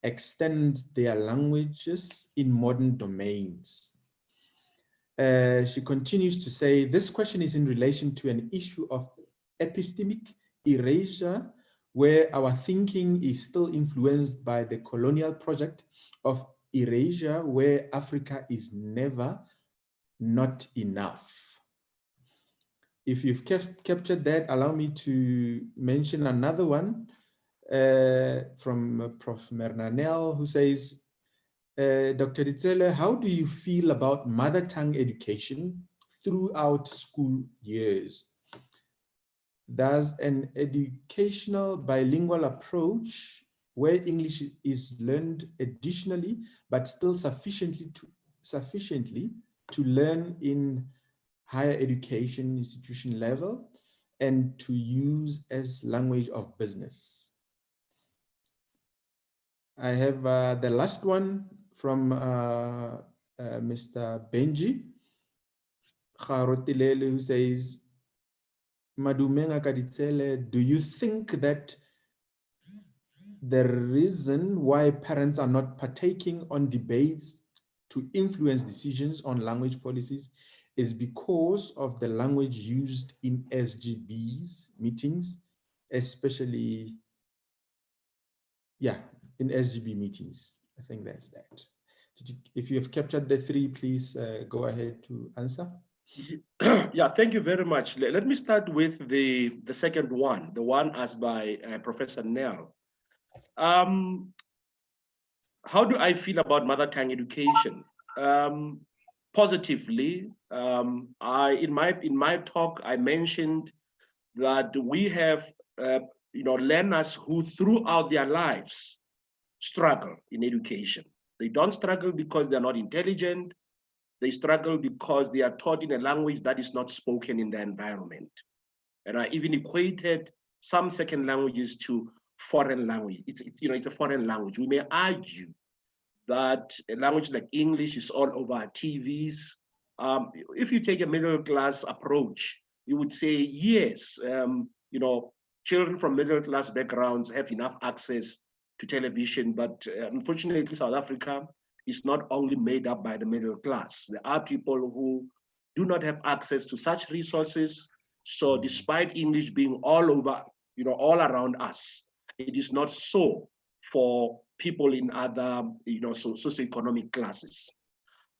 extend their languages in modern domains? She continues to say, this question is in relation to an issue of epistemic erasure, where our thinking is still influenced by the colonial project of erasure, where Africa is never not enough. If you've captured that, allow me to mention another one from Prof. Mernanel, who says, Dr. Ritsele, how do you feel about mother tongue education throughout school years? Does an educational bilingual approach where English is learned additionally, but still sufficiently to learn in higher education institution level and to use as language of business? I have the last one from Mr. Benji Kharotilele, who says, Madumenga Kaditsele, do you think that the reason why parents are not partaking on debates to influence decisions on language policies is because of the language used in SGB's meetings, especially, in SGB meetings? I think that's that. If you have captured the three, please go ahead to answer. Yeah, thank you very much. Let me start with the second one, the one asked by Professor Nell. How do I feel about mother tongue education? Positively, in my talk, I mentioned that we have learners who throughout their lives struggle in education. They don't struggle because they're not intelligent. They struggle because they are taught in a language that is not spoken in the environment. And I even equated some second languages to foreign language. It's a foreign language. We may argue that a language like English is all over our TVs. If you take a middle class approach, you would say, yes, children from middle class backgrounds have enough access to television, but unfortunately, South Africa is not only made up by the middle class. There are people who do not have access to such resources. So despite English being all over, all around us, it is not so for people in other, socioeconomic classes.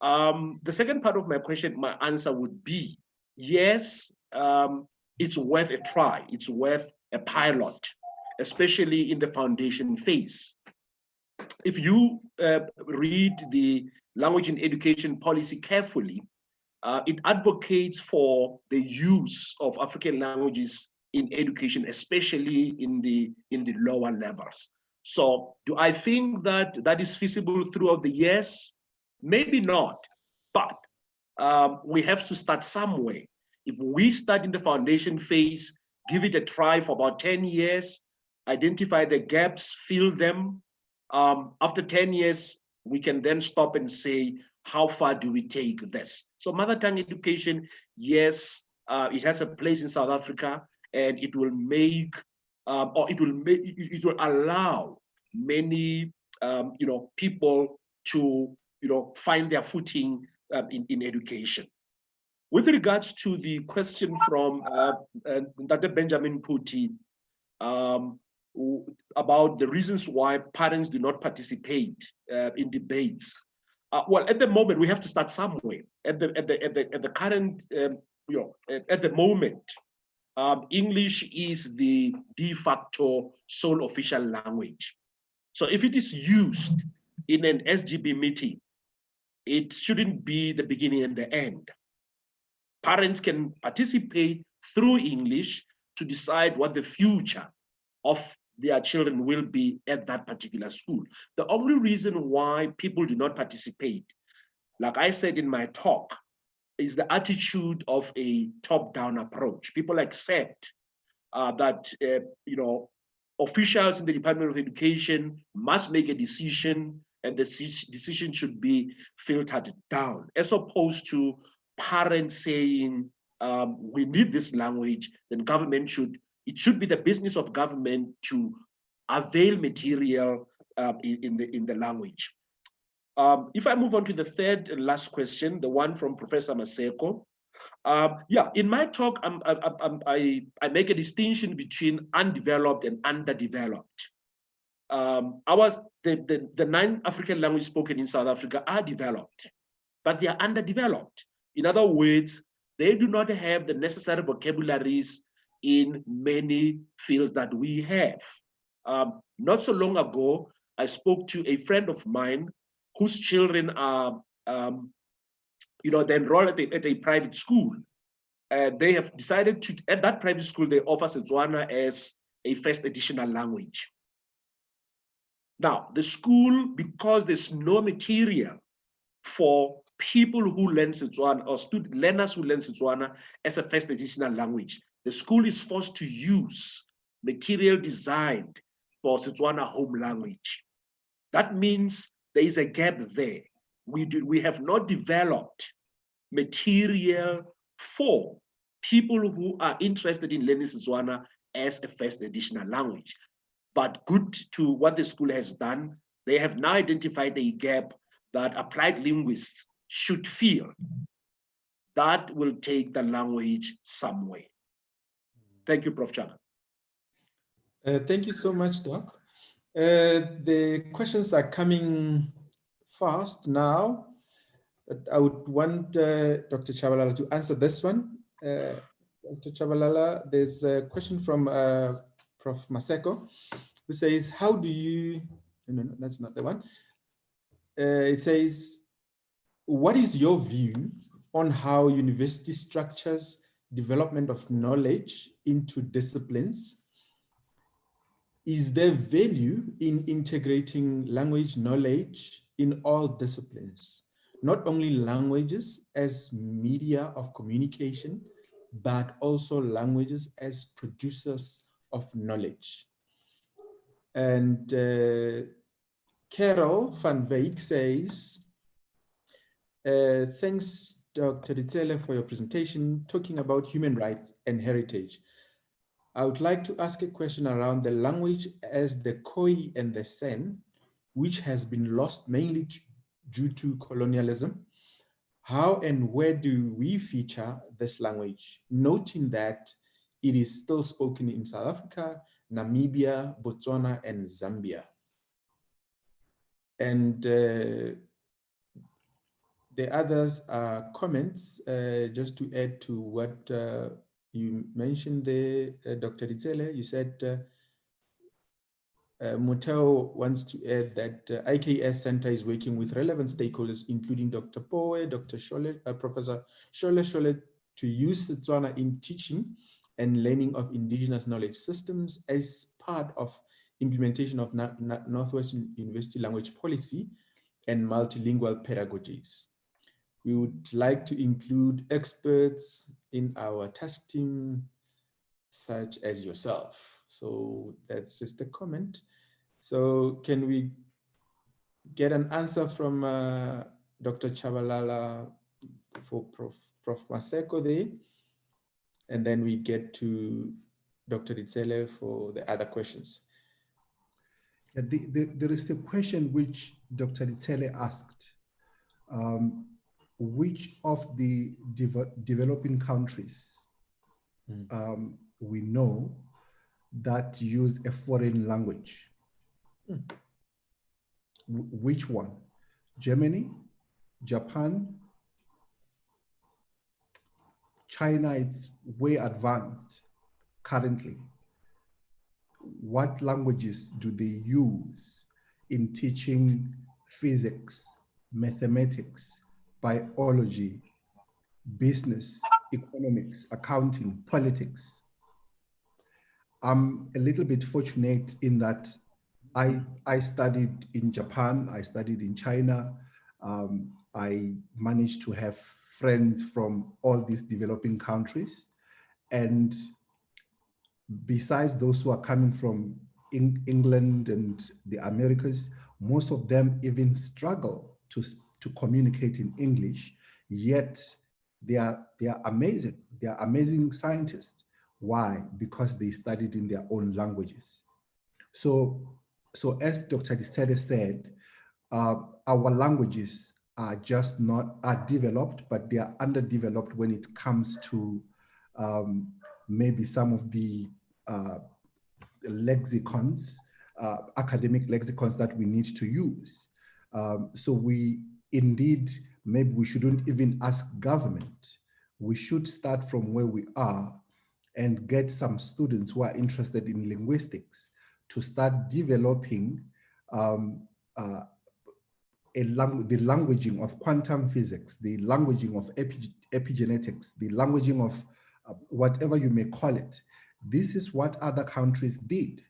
The second part of my question, my answer would be, yes, it's worth a try. It's worth a pilot, especially in the foundation phase. If you read the language in education policy carefully, it advocates for the use of African languages in education, especially in the lower levels. So do I think that that is feasible throughout the years? Maybe not, but we have to start somewhere. If we start in the foundation phase, give it a try for about 10 years, identify the gaps, fill them. After 10 years, we can then stop and say, how far do we take this? So mother tongue education, yes, it has a place in South Africa, and it will make, it will allow many, people to, find their footing in education. With regards to the question from Dr. Benjamin Puti, about the reasons why parents do not participate in debates. Well, at the moment, we have to start somewhere. At the current, at the moment, English is the de facto sole official language. So if it is used in an SGB meeting, it shouldn't be the beginning and the end. Parents can participate through English to decide what the future of their children will be at that particular school. The only reason why people do not participate, like I said in my talk, is the attitude of a top-down approach. People accept that officials in the Department of Education must make a decision, and the decision should be filtered down, as opposed to parents saying, we need this language, then government it should be the business of government to avail material in the language. If I move on to the third and last question, the one from Professor Maseko. In my talk, I make a distinction between undeveloped and underdeveloped. The 9 African languages spoken in South Africa are developed, but they are underdeveloped. In other words, they do not have the necessary vocabularies in many fields that we have. Not so long ago, I spoke to a friend of mine whose children are, they enroll at a private school. They have decided to, at that private school, they offer Setswana as a first additional language. Now, the school, because there's no material for people who learn Setswana or learners who learn Setswana as a first additional language, the school is forced to use material designed for Setswana home language. That means there is a gap there. We have not developed material for people who are interested in learning Setswana as a first additional language. But good to what the school has done, they have now identified a gap that applied linguists should fill. That will take the language somewhere. Thank you, Prof. Chana. Thank you so much, Doc. The questions are coming fast now, but I would want Dr. Chabalala to answer this one. Dr. Chabalala, there's a question from Prof. Maseko, who says, how do you, no, that's not the one. It says, what is your view on how university structures development of knowledge into disciplines? Is there value in integrating language knowledge in all disciplines, not only languages as media of communication, but also languages as producers of knowledge? And Carol van Wyk says, thanks, Dr. Ditzele, for your presentation, talking about human rights and heritage. I would like to ask a question around the language as the Khoi and the Sen, which has been lost mainly due to colonialism. How and where do we feature this language, noting that it is still spoken in South Africa, Namibia, Botswana, and Zambia? And the others are comments, just to add to what you mentioned there, Dr. Ditzele. You said Muteo wants to add that IKS Center is working with relevant stakeholders, including Dr. Poe, Dr. Shole, Professor Shole, to use Setswana in teaching and learning of indigenous knowledge systems as part of implementation of Northwestern University language policy and multilingual pedagogies. We would like to include experts in our task team, such as yourself. So that's just a comment. So can we get an answer from Dr. Chabalala for Prof. Maseko there? And then we get to Dr. Ditsele for the other questions. There is a question which Dr. Ditsele asked. Which of the developing countries we know that use a foreign language? Which one? Germany, Japan, China is way advanced currently. What languages do they use in teaching physics, mathematics, biology, business, economics, accounting, politics? I'm a little bit fortunate in that I studied in Japan, I studied in China. I managed to have friends from all these developing countries. And besides those who are coming from England and the Americas, most of them even struggle to communicate in English, yet they are amazing. They are amazing scientists. Why? Because they studied in their own languages. So as Dr. Ditsele said, our languages are just not developed, but they are underdeveloped when it comes to maybe some of the lexicons, academic lexicons that we need to use. So we indeed, maybe we shouldn't even ask government. We should start from where we are and get some students who are interested in linguistics to start developing the languaging of quantum physics, the languaging of epigenetics, the languaging of whatever you may call it. This is what other countries did.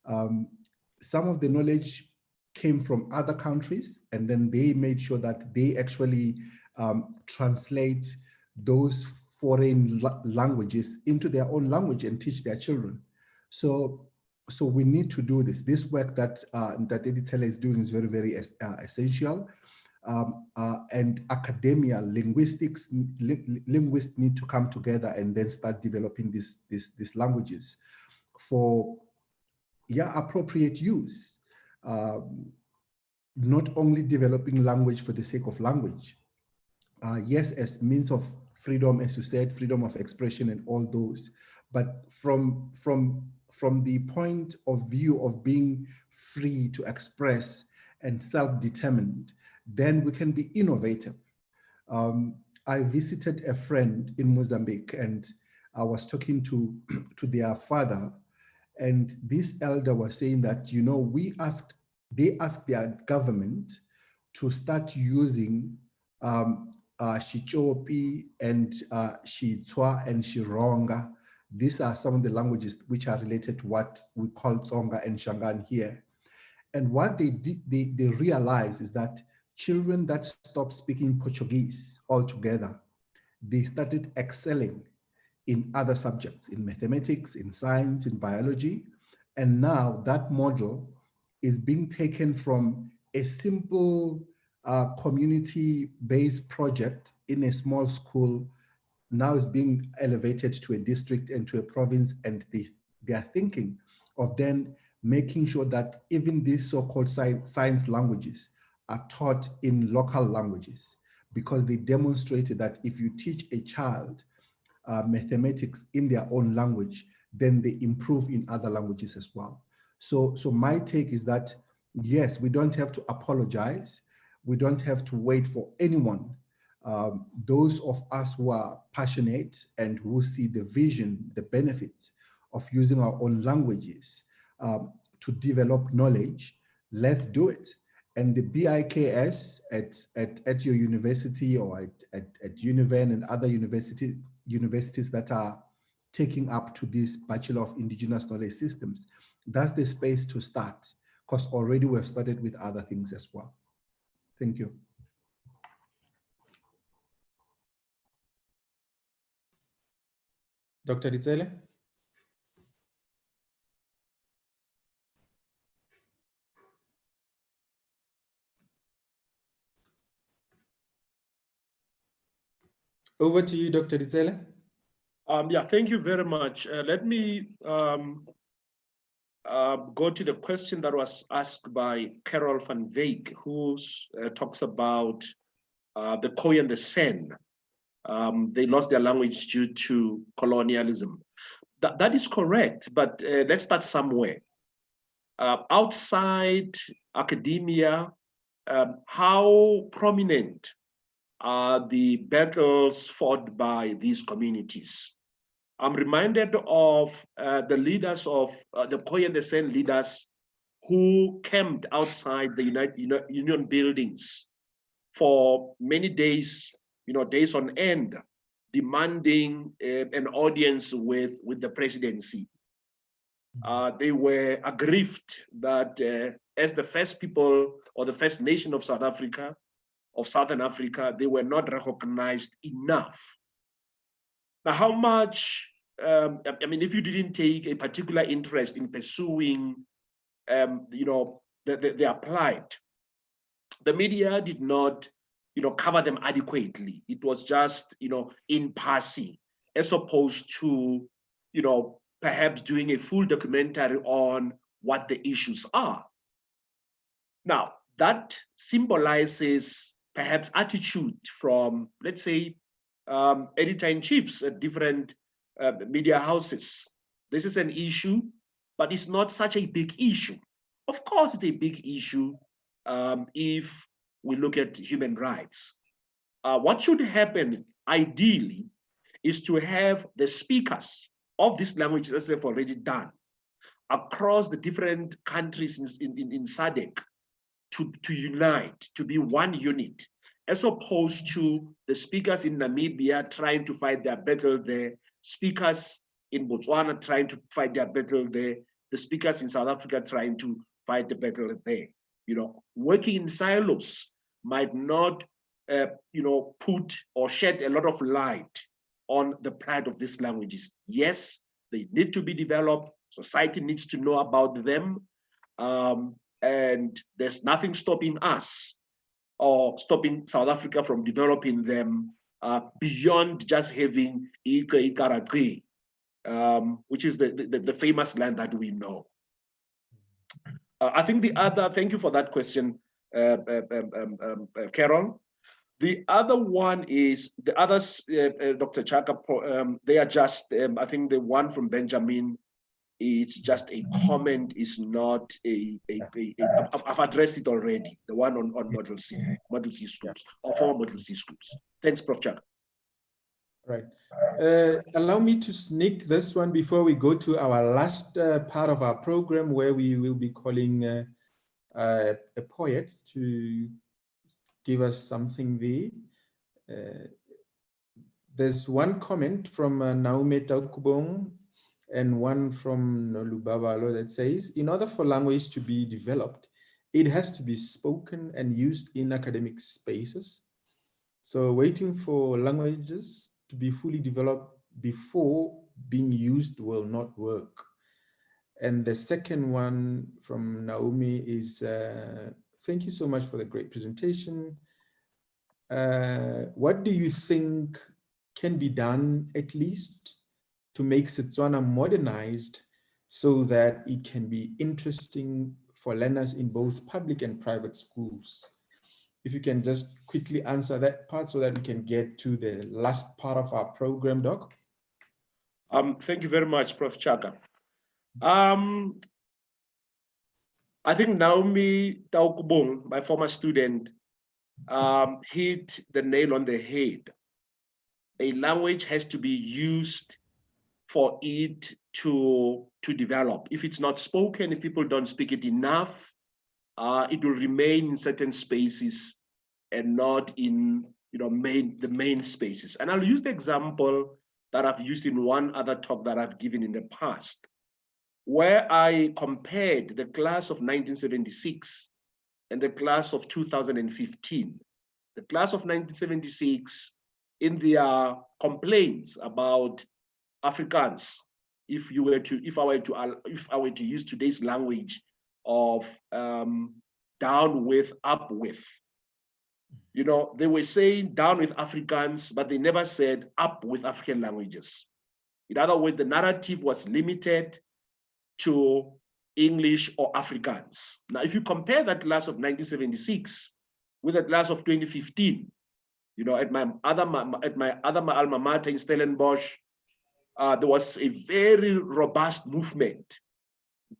Some of the knowledge came from other countries, and then they made sure that they actually translate those foreign languages into their own language and teach their children. So we need to do this. This work that Ditsele is doing is very, very essential. And academia, linguists need to come together and then start developing these languages for appropriate use. Not only developing language for the sake of language. Yes, as means of freedom, as you said, freedom of expression and all those, but from the point of view of being free to express and self-determined, then we can be innovative. I visited a friend in Mozambique and I was talking to their father, and this elder was saying that, you know, they asked their government to start using Shichopi and Shitswa and Shironga. These are some of the languages which are related to what we call Tsonga and Shangaan here. And what they did, they realized is that children that stopped speaking Portuguese altogether, they started excelling in other subjects, in mathematics, in science, in biology. And now that model is being taken from a simple community-based project in a small school, now is being elevated to a district and to a province, and they are thinking of then making sure that even these so-called science languages are taught in local languages, because they demonstrated that if you teach a child mathematics in their own language, then they improve in other languages as well. So my take is that, yes, we don't have to apologize. We don't have to wait for anyone. Those of us who are passionate and who see the vision, the benefits of using our own languages to develop knowledge, let's do it. And the BIKS at your university or at Univen and other universities that are taking up to this Bachelor of Indigenous Knowledge Systems, that's the space to start, because already we've started with other things as well. Thank you. Dr. Rizele? Over to you, Dr. Rizele. Yeah, thank you very much. Let me go to the question that was asked by Carol van Veek, who talks about the Khoi and the San. They lost their language due to colonialism. That is correct, but let's start somewhere. Outside academia, how prominent are the battles fought by these communities? I'm reminded of the leaders of the Khoi and the San leaders who camped outside the Union buildings for many days, days on end, demanding an audience with the presidency. They were aggrieved that as the first people or the first nation of South Africa, of Southern Africa, they were not recognized enough. Now, how much, I mean, if you didn't take a particular interest in pursuing, the plight, the media did not, cover them adequately. It was just, in passing, as opposed to, perhaps doing a full documentary on what the issues are. Now, that symbolizes perhaps attitude from, let's say, editor-in-chiefs at different media houses. This is an issue, but it's not such a big issue. Of course, it's a big issue if we look at human rights. What should happen, ideally, is to have the speakers of this language, as they've already done, across the different countries in SADC to unite, to be one unit, as opposed to the speakers in Namibia trying to fight their battle there, speakers in Botswana trying to fight their battle there, the speakers in South Africa trying to fight the battle there. Working in silos might not, put or shed a lot of light on the plight of these languages. Yes, they need to be developed. Society needs to know about them. And there's nothing stopping us or stopping South Africa from developing them beyond just having Ika, which is the famous land that we know. I think the other, thank you for that question, Carol. The other one is, the others, Dr. Chaka, they are just, I think the one from Benjamin, it's just a comment, is not I've addressed it already, the one on Model C schools, or former Model C schools. Thanks, Prof. Chaka. Right. Allow me to sneak this one before we go to our last part of our program, where we will be calling a poet to give us something there. There's one comment from Naomi Taukubong and one from Nolubabalo that says, in order for language to be developed, it has to be spoken and used in academic spaces. So waiting for languages to be fully developed before being used will not work. And the second one from Naomi is, thank you so much for the great presentation. What do you think can be done, at least, to make Setswana modernized so that it can be interesting for learners in both public and private schools? If you can just quickly answer that part so that we can get to the last part of our program, Doc. Thank you very much, Prof. Chaka. I think Naomi Taukubong, my former student, hit the nail on the head. A language has to be used for it to develop. If it's not spoken, if people don't speak it enough, it will remain in certain spaces and not in the main spaces. And I'll use the example that I've used in one other talk that I've given in the past, where I compared the class of 1976 and the class of 2015. The class of 1976, in their complaints about Afrikaans, if I were to use today's language of down with, up with, they were saying down with Afrikaans, but they never said up with African languages. In other words, the narrative was limited to English or Afrikaans. Now, if you compare that class of 1976 with the class of 2015, at my other alma mater in Stellenbosch, there was a very robust movement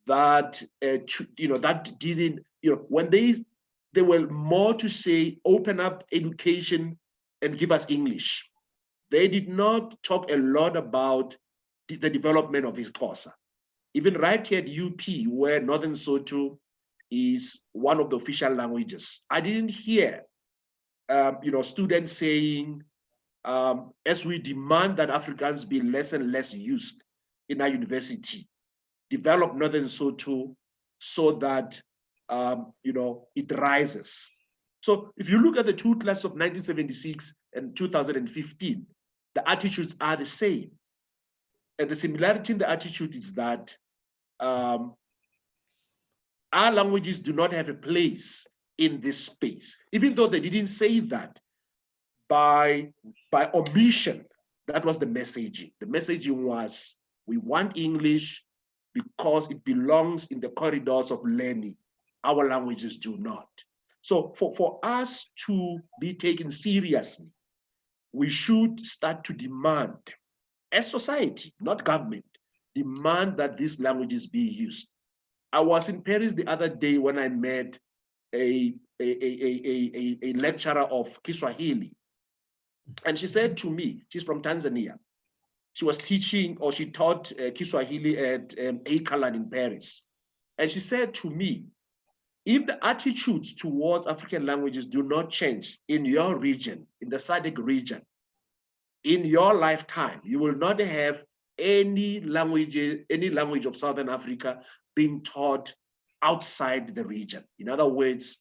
that that didn't, when they were more to say open up education and give us English. They did not talk a lot about the development of Xhosa. Even right here at UP, where Northern Sotho is one of the official languages, I didn't hear students saying, as we demand that Afrikaans be less and less used in our university, develop Northern Sotho so that it rises. So if you look at the two classes of 1976 and 2015, the attitudes are the same. And the similarity in the attitude is that our languages do not have a place in this space, even though they didn't say that by omission. That was the messaging. The messaging was, we want English because it belongs in the corridors of learning. Our languages do not. So for us to be taken seriously, we should start to demand, as society, not government, demand that these languages be used. I was in Paris the other day when I met a lecturer of Kiswahili. And she said to me, she's from Tanzania. She was teaching, or she taught Kiswahili at Akalan in Paris. And she said to me, if the attitudes towards African languages do not change in your region, in the SADC region, in your lifetime, you will not have any language of Southern Africa being taught outside the region. In other words,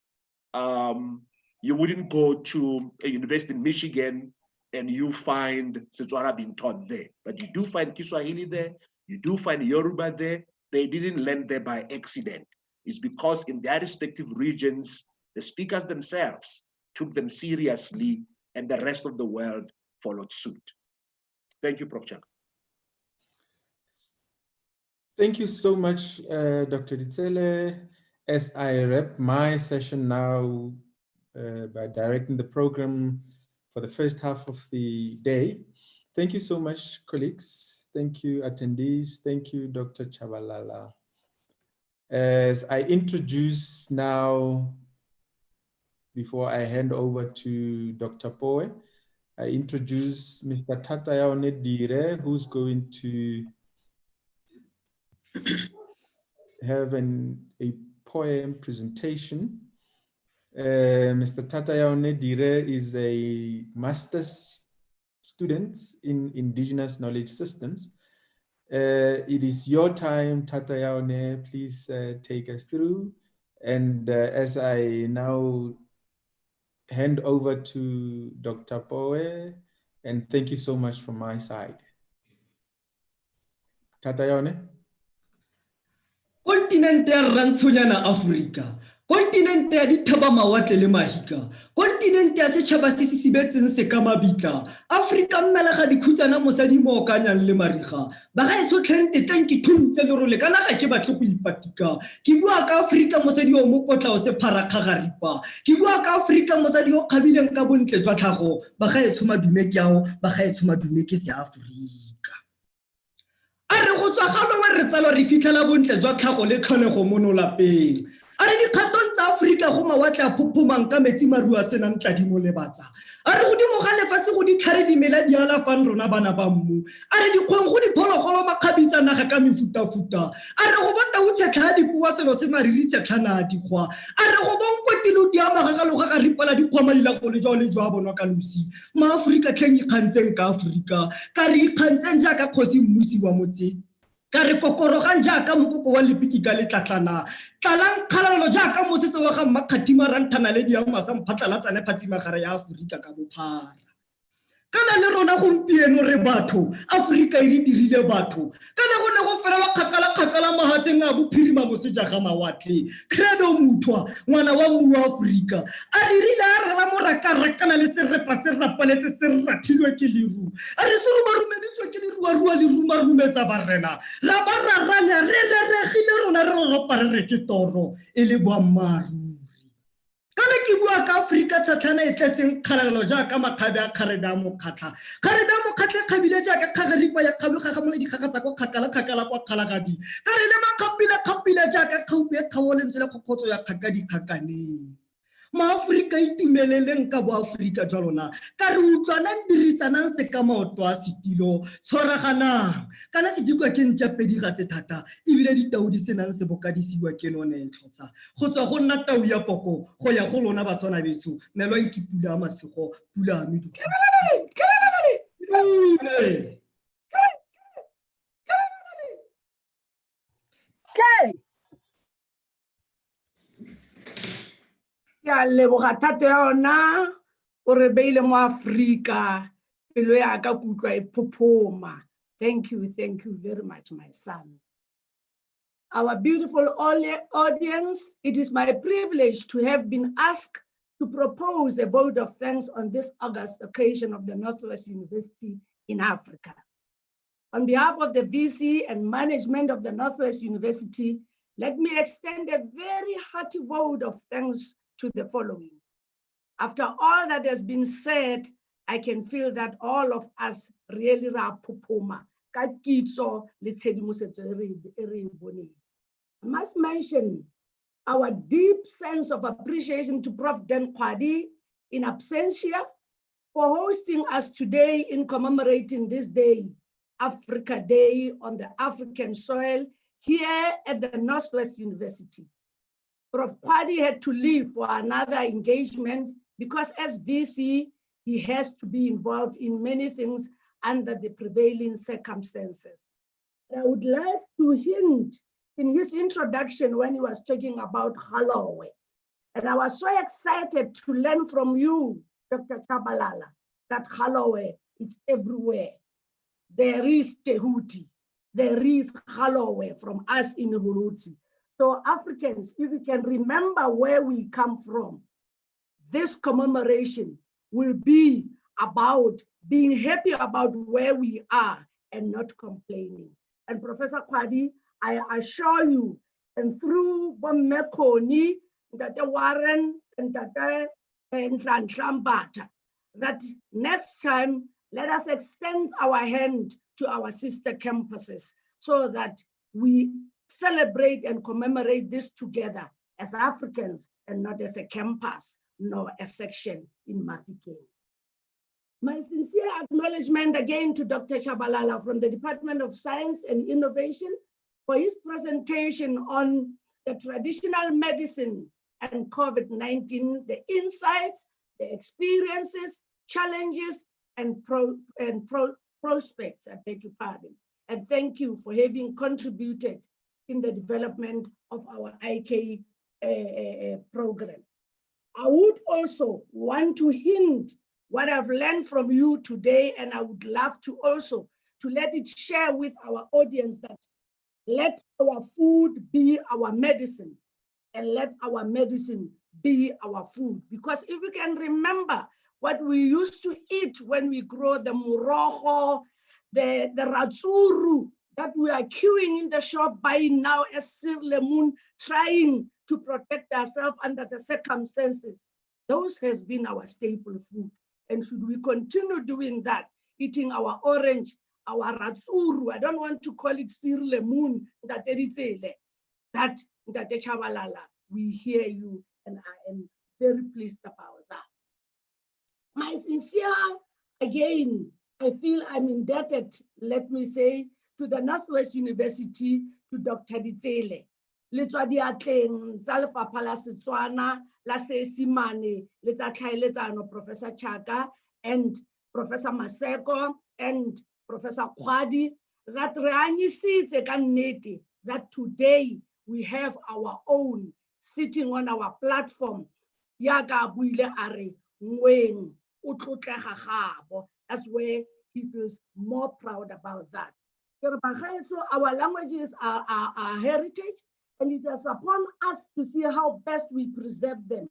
you wouldn't go to a university in Michigan and you find Setswana being taught there, but you do find Kiswahili there, you do find Yoruba there. They didn't learn there by accident. It's because in their respective regions, the speakers themselves took them seriously and the rest of the world followed suit. Thank you, Prof. Chaka. Thank you so much, Dr. Ditsele. As I wrap my session now by directing the program for the first half of the day, thank you so much, colleagues. Thank you, attendees. Thank you, Dr. Chabalala. As I introduce now, before I hand over to Dr. Poe, I introduce Mr. Tatayaone Dire, who's going to have a poem presentation. Mr. Tatayaone Dire is a master's student in Indigenous Knowledge Systems. It is your time, Tatayaone. Please take us through. And as I now hand over to Dr. Poe, and thank you so much from my side. Tatayaone. Kontinente ya rantsonyana Afrika, kontinente ya dithaba mawatle le mahika, kontinente ya setšhaba se se sibetseng se ka mabitla, Afrika mmela ga dikhutsana mosadi mo okanyang le mariga, ba ga etso tlhente teng ke thuntse le role kana ga ke batle go ipatika, ke bua ka Afrika mosadi o mo potla o se pharakgagaripa, ke bua ka Afrika mosadi o kgabileng ka bontle jwa tlhago, ba ga etso madume ke yao, ba ga etso madume ke se Afrika. Are go tswa galo wa re tsalo re fitlhela bontle jwa tlhago le tlholego mo nolapeng. Are dikgatong tsa Africa go mawatle a phophomang ka metsi maru a senang tladimo le batsa. A re godimo ga lefatshe go ditlhare dimela di ala fang rona bana ba mmu. A re dikgong go diphologolo makgabisa naga ka mefutafuta. A re go bota o tshetlha dipuwa selo se mariri tshetlhana dikgwa. A re go bonkotilo di amaga ga loga ga ripala dikgwamaila go le jwa bonwa ka losi. Ma Africa tleng ikgantseng ka Africa. Ka re ikgantseng jaaka kgosi mmusi wa motse. Ka re kokorogang jaaka mokoko wa lepiki ka letlatlana. Tlalang kgalalelo jaaka mosese wa ga Makgatima Ranthana le diamasa mphatlalatsane phatsimagare ya Afrika ka bophara. Kana le rona gompieno re batho, Afrika e re dirile batho. Kana go ne go fela ba kgakala mahatseng a bophirima moseja ga mawatle. Credo Muthwa, ngwana wa mmu wa Afrika. A re rile a rela moraka-rakana le serepa se rapaletse se rathilwe ke leru. A re se rumarumeditswe ke leru a rua le rumarumetsa barena. Ra ba raranya re reregile rona re ropa re re ke toro e le boammaaruri. Kana ke bua ka Afrika tsatlhana e tletseng kgalalelo jaaka makgabe a kgarebe a mokgatlha. Kgarebe a mokgatlha kgabile jaaka kgagaripa ya kgabe gagamole dikgaga tsa kwa kgakala kwa kgalagadi. Ka re le makgapile jaaka kgaupi e kgaolentswe le kgokgotso ya kgakadikgakaneng. Ma-Afrika itumeleleng ka boAfrika jwa lona. Ka re utlwanang dirisanang se ka maoto a setilo. Tshwaraganang. Kana sedikwa ke ntšapedi ga se thata. Ebile ditau di senang sebokadisiwa ke none tlhotsa. Go tswa go nna tau ya poko go ya go lona batswana betso. Nelwang ke pula a masego, pula a medumo. Ya leboga thata ya ona o re beile mo Afrika pelo ya ka kutlwa e phophoma. Thank you very much, my son. Our beautiful audience, it is my privilege to have been asked to propose a vote of thanks on this August occasion of the Northwest University in Africa. On behalf of the VC and management of the Northwest University, let me extend a very hearty vote of thanks to the following. After all that has been said, I can feel that all of us really ra phophoma ka kitso le tshedimosetso e re boneng. I must mention our deep sense of appreciation to Prof. Dan Kwadi in absentia for hosting us today in commemorating this day, Africa Day on the African soil here at the Northwest University. Prof. Kwadi had to leave for another engagement because as VC, he has to be involved in many things under the prevailing circumstances. And I would like to hint in his introduction when he was talking about Halowe. And I was so excited to learn from you, Dr. Chabalala, that Halowe is everywhere. There is Tehuti, there is Halowe from us in Huluti. So Africans, if you can remember where we come from, this commemoration will be about being happy about where we are and not complaining. And Professor Kwadi, I assure you, and through Bommekoni, Dr. Warren, and Dr. Ntlantla, that next time, let us extend our hand to our sister campuses so that we celebrate and commemorate this together as Africans and not as a campus nor a section in Mafeking. My sincere acknowledgement again to Dr. Chabalala from the Department of Science and Innovation for his presentation on the traditional medicine and COVID-19, the insights, the experiences, challenges, and prospects, I beg your pardon. And thank you for having contributed in the development of our IK program. I would also want to hint what I've learned from you today, and I would love to also to let it share with our audience that let our food be our medicine and let our medicine be our food. Because if you can remember what we used to eat when we grow the muroho, the ratsuru that we are queuing in the shop buying now as Sir Lemoon, trying to protect ourselves under the circumstances. Those has been our staple food. And should we continue doing that, eating our orange, our ratsuru, I don't want to call it Sir Lemoon, that Chabalala, we hear you and I am very pleased about that. My sincere, again, I feel I'm indebted, let me say, to the Northwest University, to Dr. Ditsele. Le tswa diatleng tsa Lefapha la Setswana, la Seesimane, le tsa Tlhaeletsano, Professor Chaka, and Professor Maseko, and Professor Kwadi, that re anyisitse ka nnete that today we have our own sitting on our platform. Yaka buile are ngweng o tlotlega gabo. That's where he feels more proud about that. Our languages are our heritage, and it is upon us to see how best we preserve them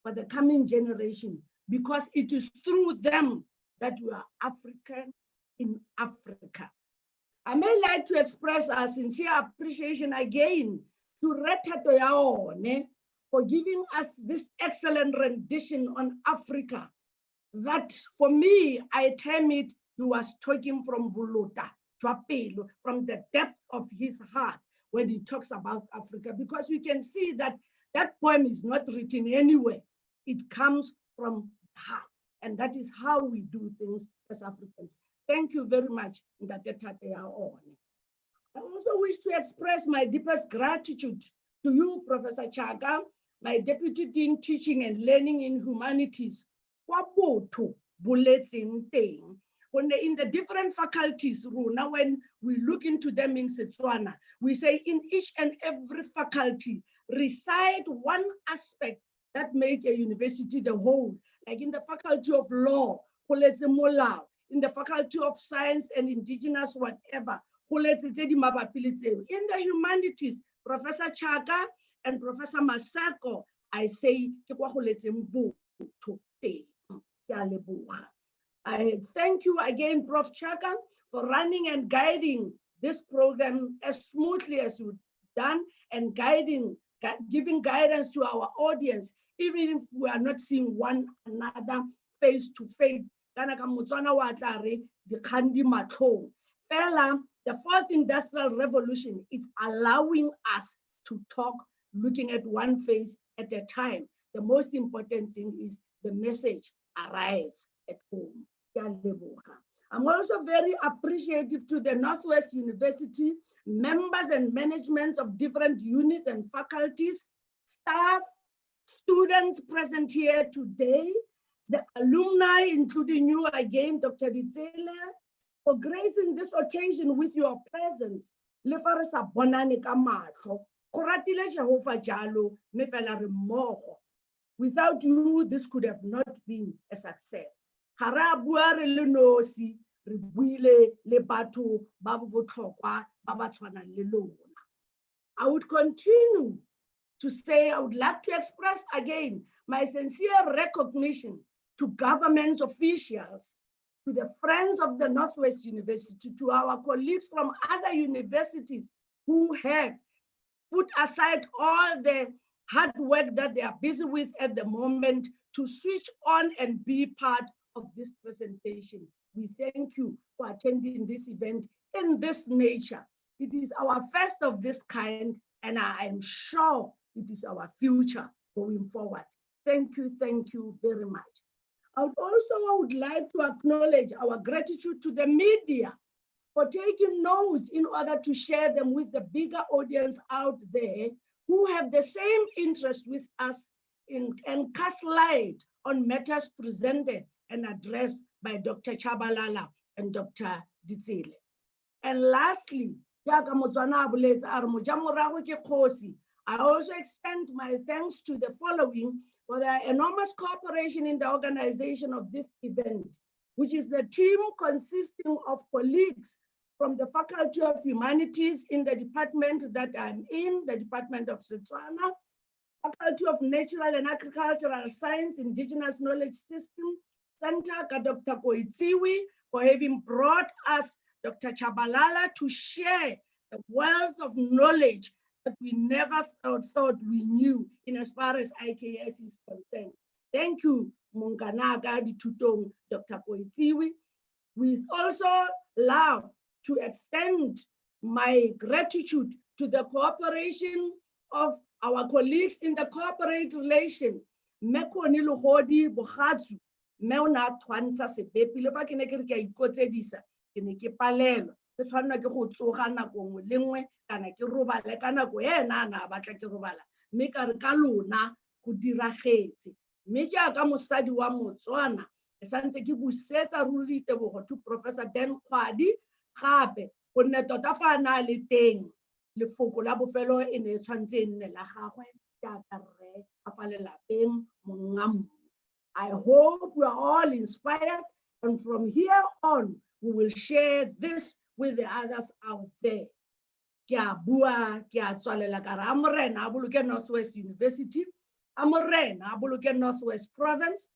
for the coming generation, because it is through them that we are Africans in Africa. I may like to express our sincere appreciation again to Rete Toyaone for giving us this excellent rendition on Africa. That for me, I term it, he was talking from Buluta, from the depth of his heart when he talks about Africa, because we can see that that poem is not written anywhere. It comes from the heart, and that is how we do things as Africans. Thank you very much. I also wish to express my deepest gratitude to you, Professor Chaka, my Deputy Dean Teaching and Learning in Humanities. In the different faculties, now when we look into them in Setswana, we say in each and every faculty reside one aspect that make a university the whole. Like in the Faculty of Law, in the Faculty of Science and Indigenous whatever, in the humanities, Professor Chaka and Professor Maseko, I say, I thank you again, Prof. Chaka, for running and guiding this program as smoothly as you've done, and giving guidance to our audience, even if we are not seeing one another face to face. The fourth industrial revolution is allowing us to talk, looking at one face at a time. The most important thing is the message arrives at home. I'm also very appreciative to the Northwest University members and management of different units and faculties, staff, students present here today, the alumni, including you again, Dr. Ditsele, for gracing this occasion with your presence. Without you, this could have not been a success. I would continue to say, I would like to express again my sincere recognition to government officials, to the friends of the Northwest University, to our colleagues from other universities who have put aside all the hard work that they are busy with at the moment to switch on and be part of this presentation. We thank you for attending this event in this nature. It is our first of this kind, and I am sure it is our future going forward. Thank you very much. I would like to acknowledge our gratitude to the media for taking notes in order to share them with the bigger audience out there who have the same interest with us and cast light on matters presented and addressed by Dr. Chabalala and Dr. Ditsele. And lastly, I also extend my thanks to the following for their enormous cooperation in the organization of this event, which is the team consisting of colleagues from the Faculty of Humanities in the department that I'm in, the Department of Setswana, Faculty of Natural and Agricultural Science, Indigenous Knowledge System Center, Dr. Koitsiwi, for having brought us Dr. Chabalala to share the wealth of knowledge that we never thought we knew in as far as IKS is concerned. Thank you, Munganaga Ditutong, Dr. Koitsiwi. We also love to extend my gratitude to the cooperation of our colleagues in the corporate relation, Mekoni Lohodi Bohatsu, Meona Twansa Sebepi, le fa ke ne ke re ke a ikotsedisa, ke ne ke palelwa, ke tshwanela ke go tsoga nako nngwe le nngwe kana ke robale ka nako ena na batla ke robala, mme ka re ka lona go diragetse. Mme jaaka mosadi wa Motswana, ke santse ke busetsa ruri ditebogo to Professor Dan Khwadi gape go nne tota fa a na le teng lefoko la bofelo e ne e tshwantse e nne la gagwe jaaka rre ka fa lelapeng monga. I hope we are all inspired, and from here on we will share this with the others out there. Ke a bua, ke a tswalela ka re a morena a boloke Northwest University, a morena a boloke Northwest Province,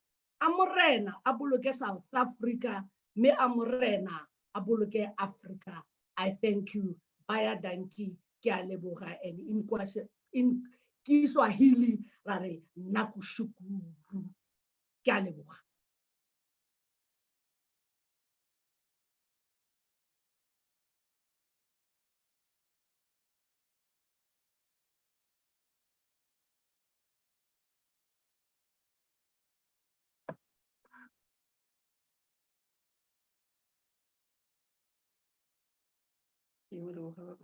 a morena a boloke South Africa, me a morena a boloke Africa. I thank you. Baya danki, ke a leboga, and in Kiswahili ra re nakushukuru. Ke a leboga. You will have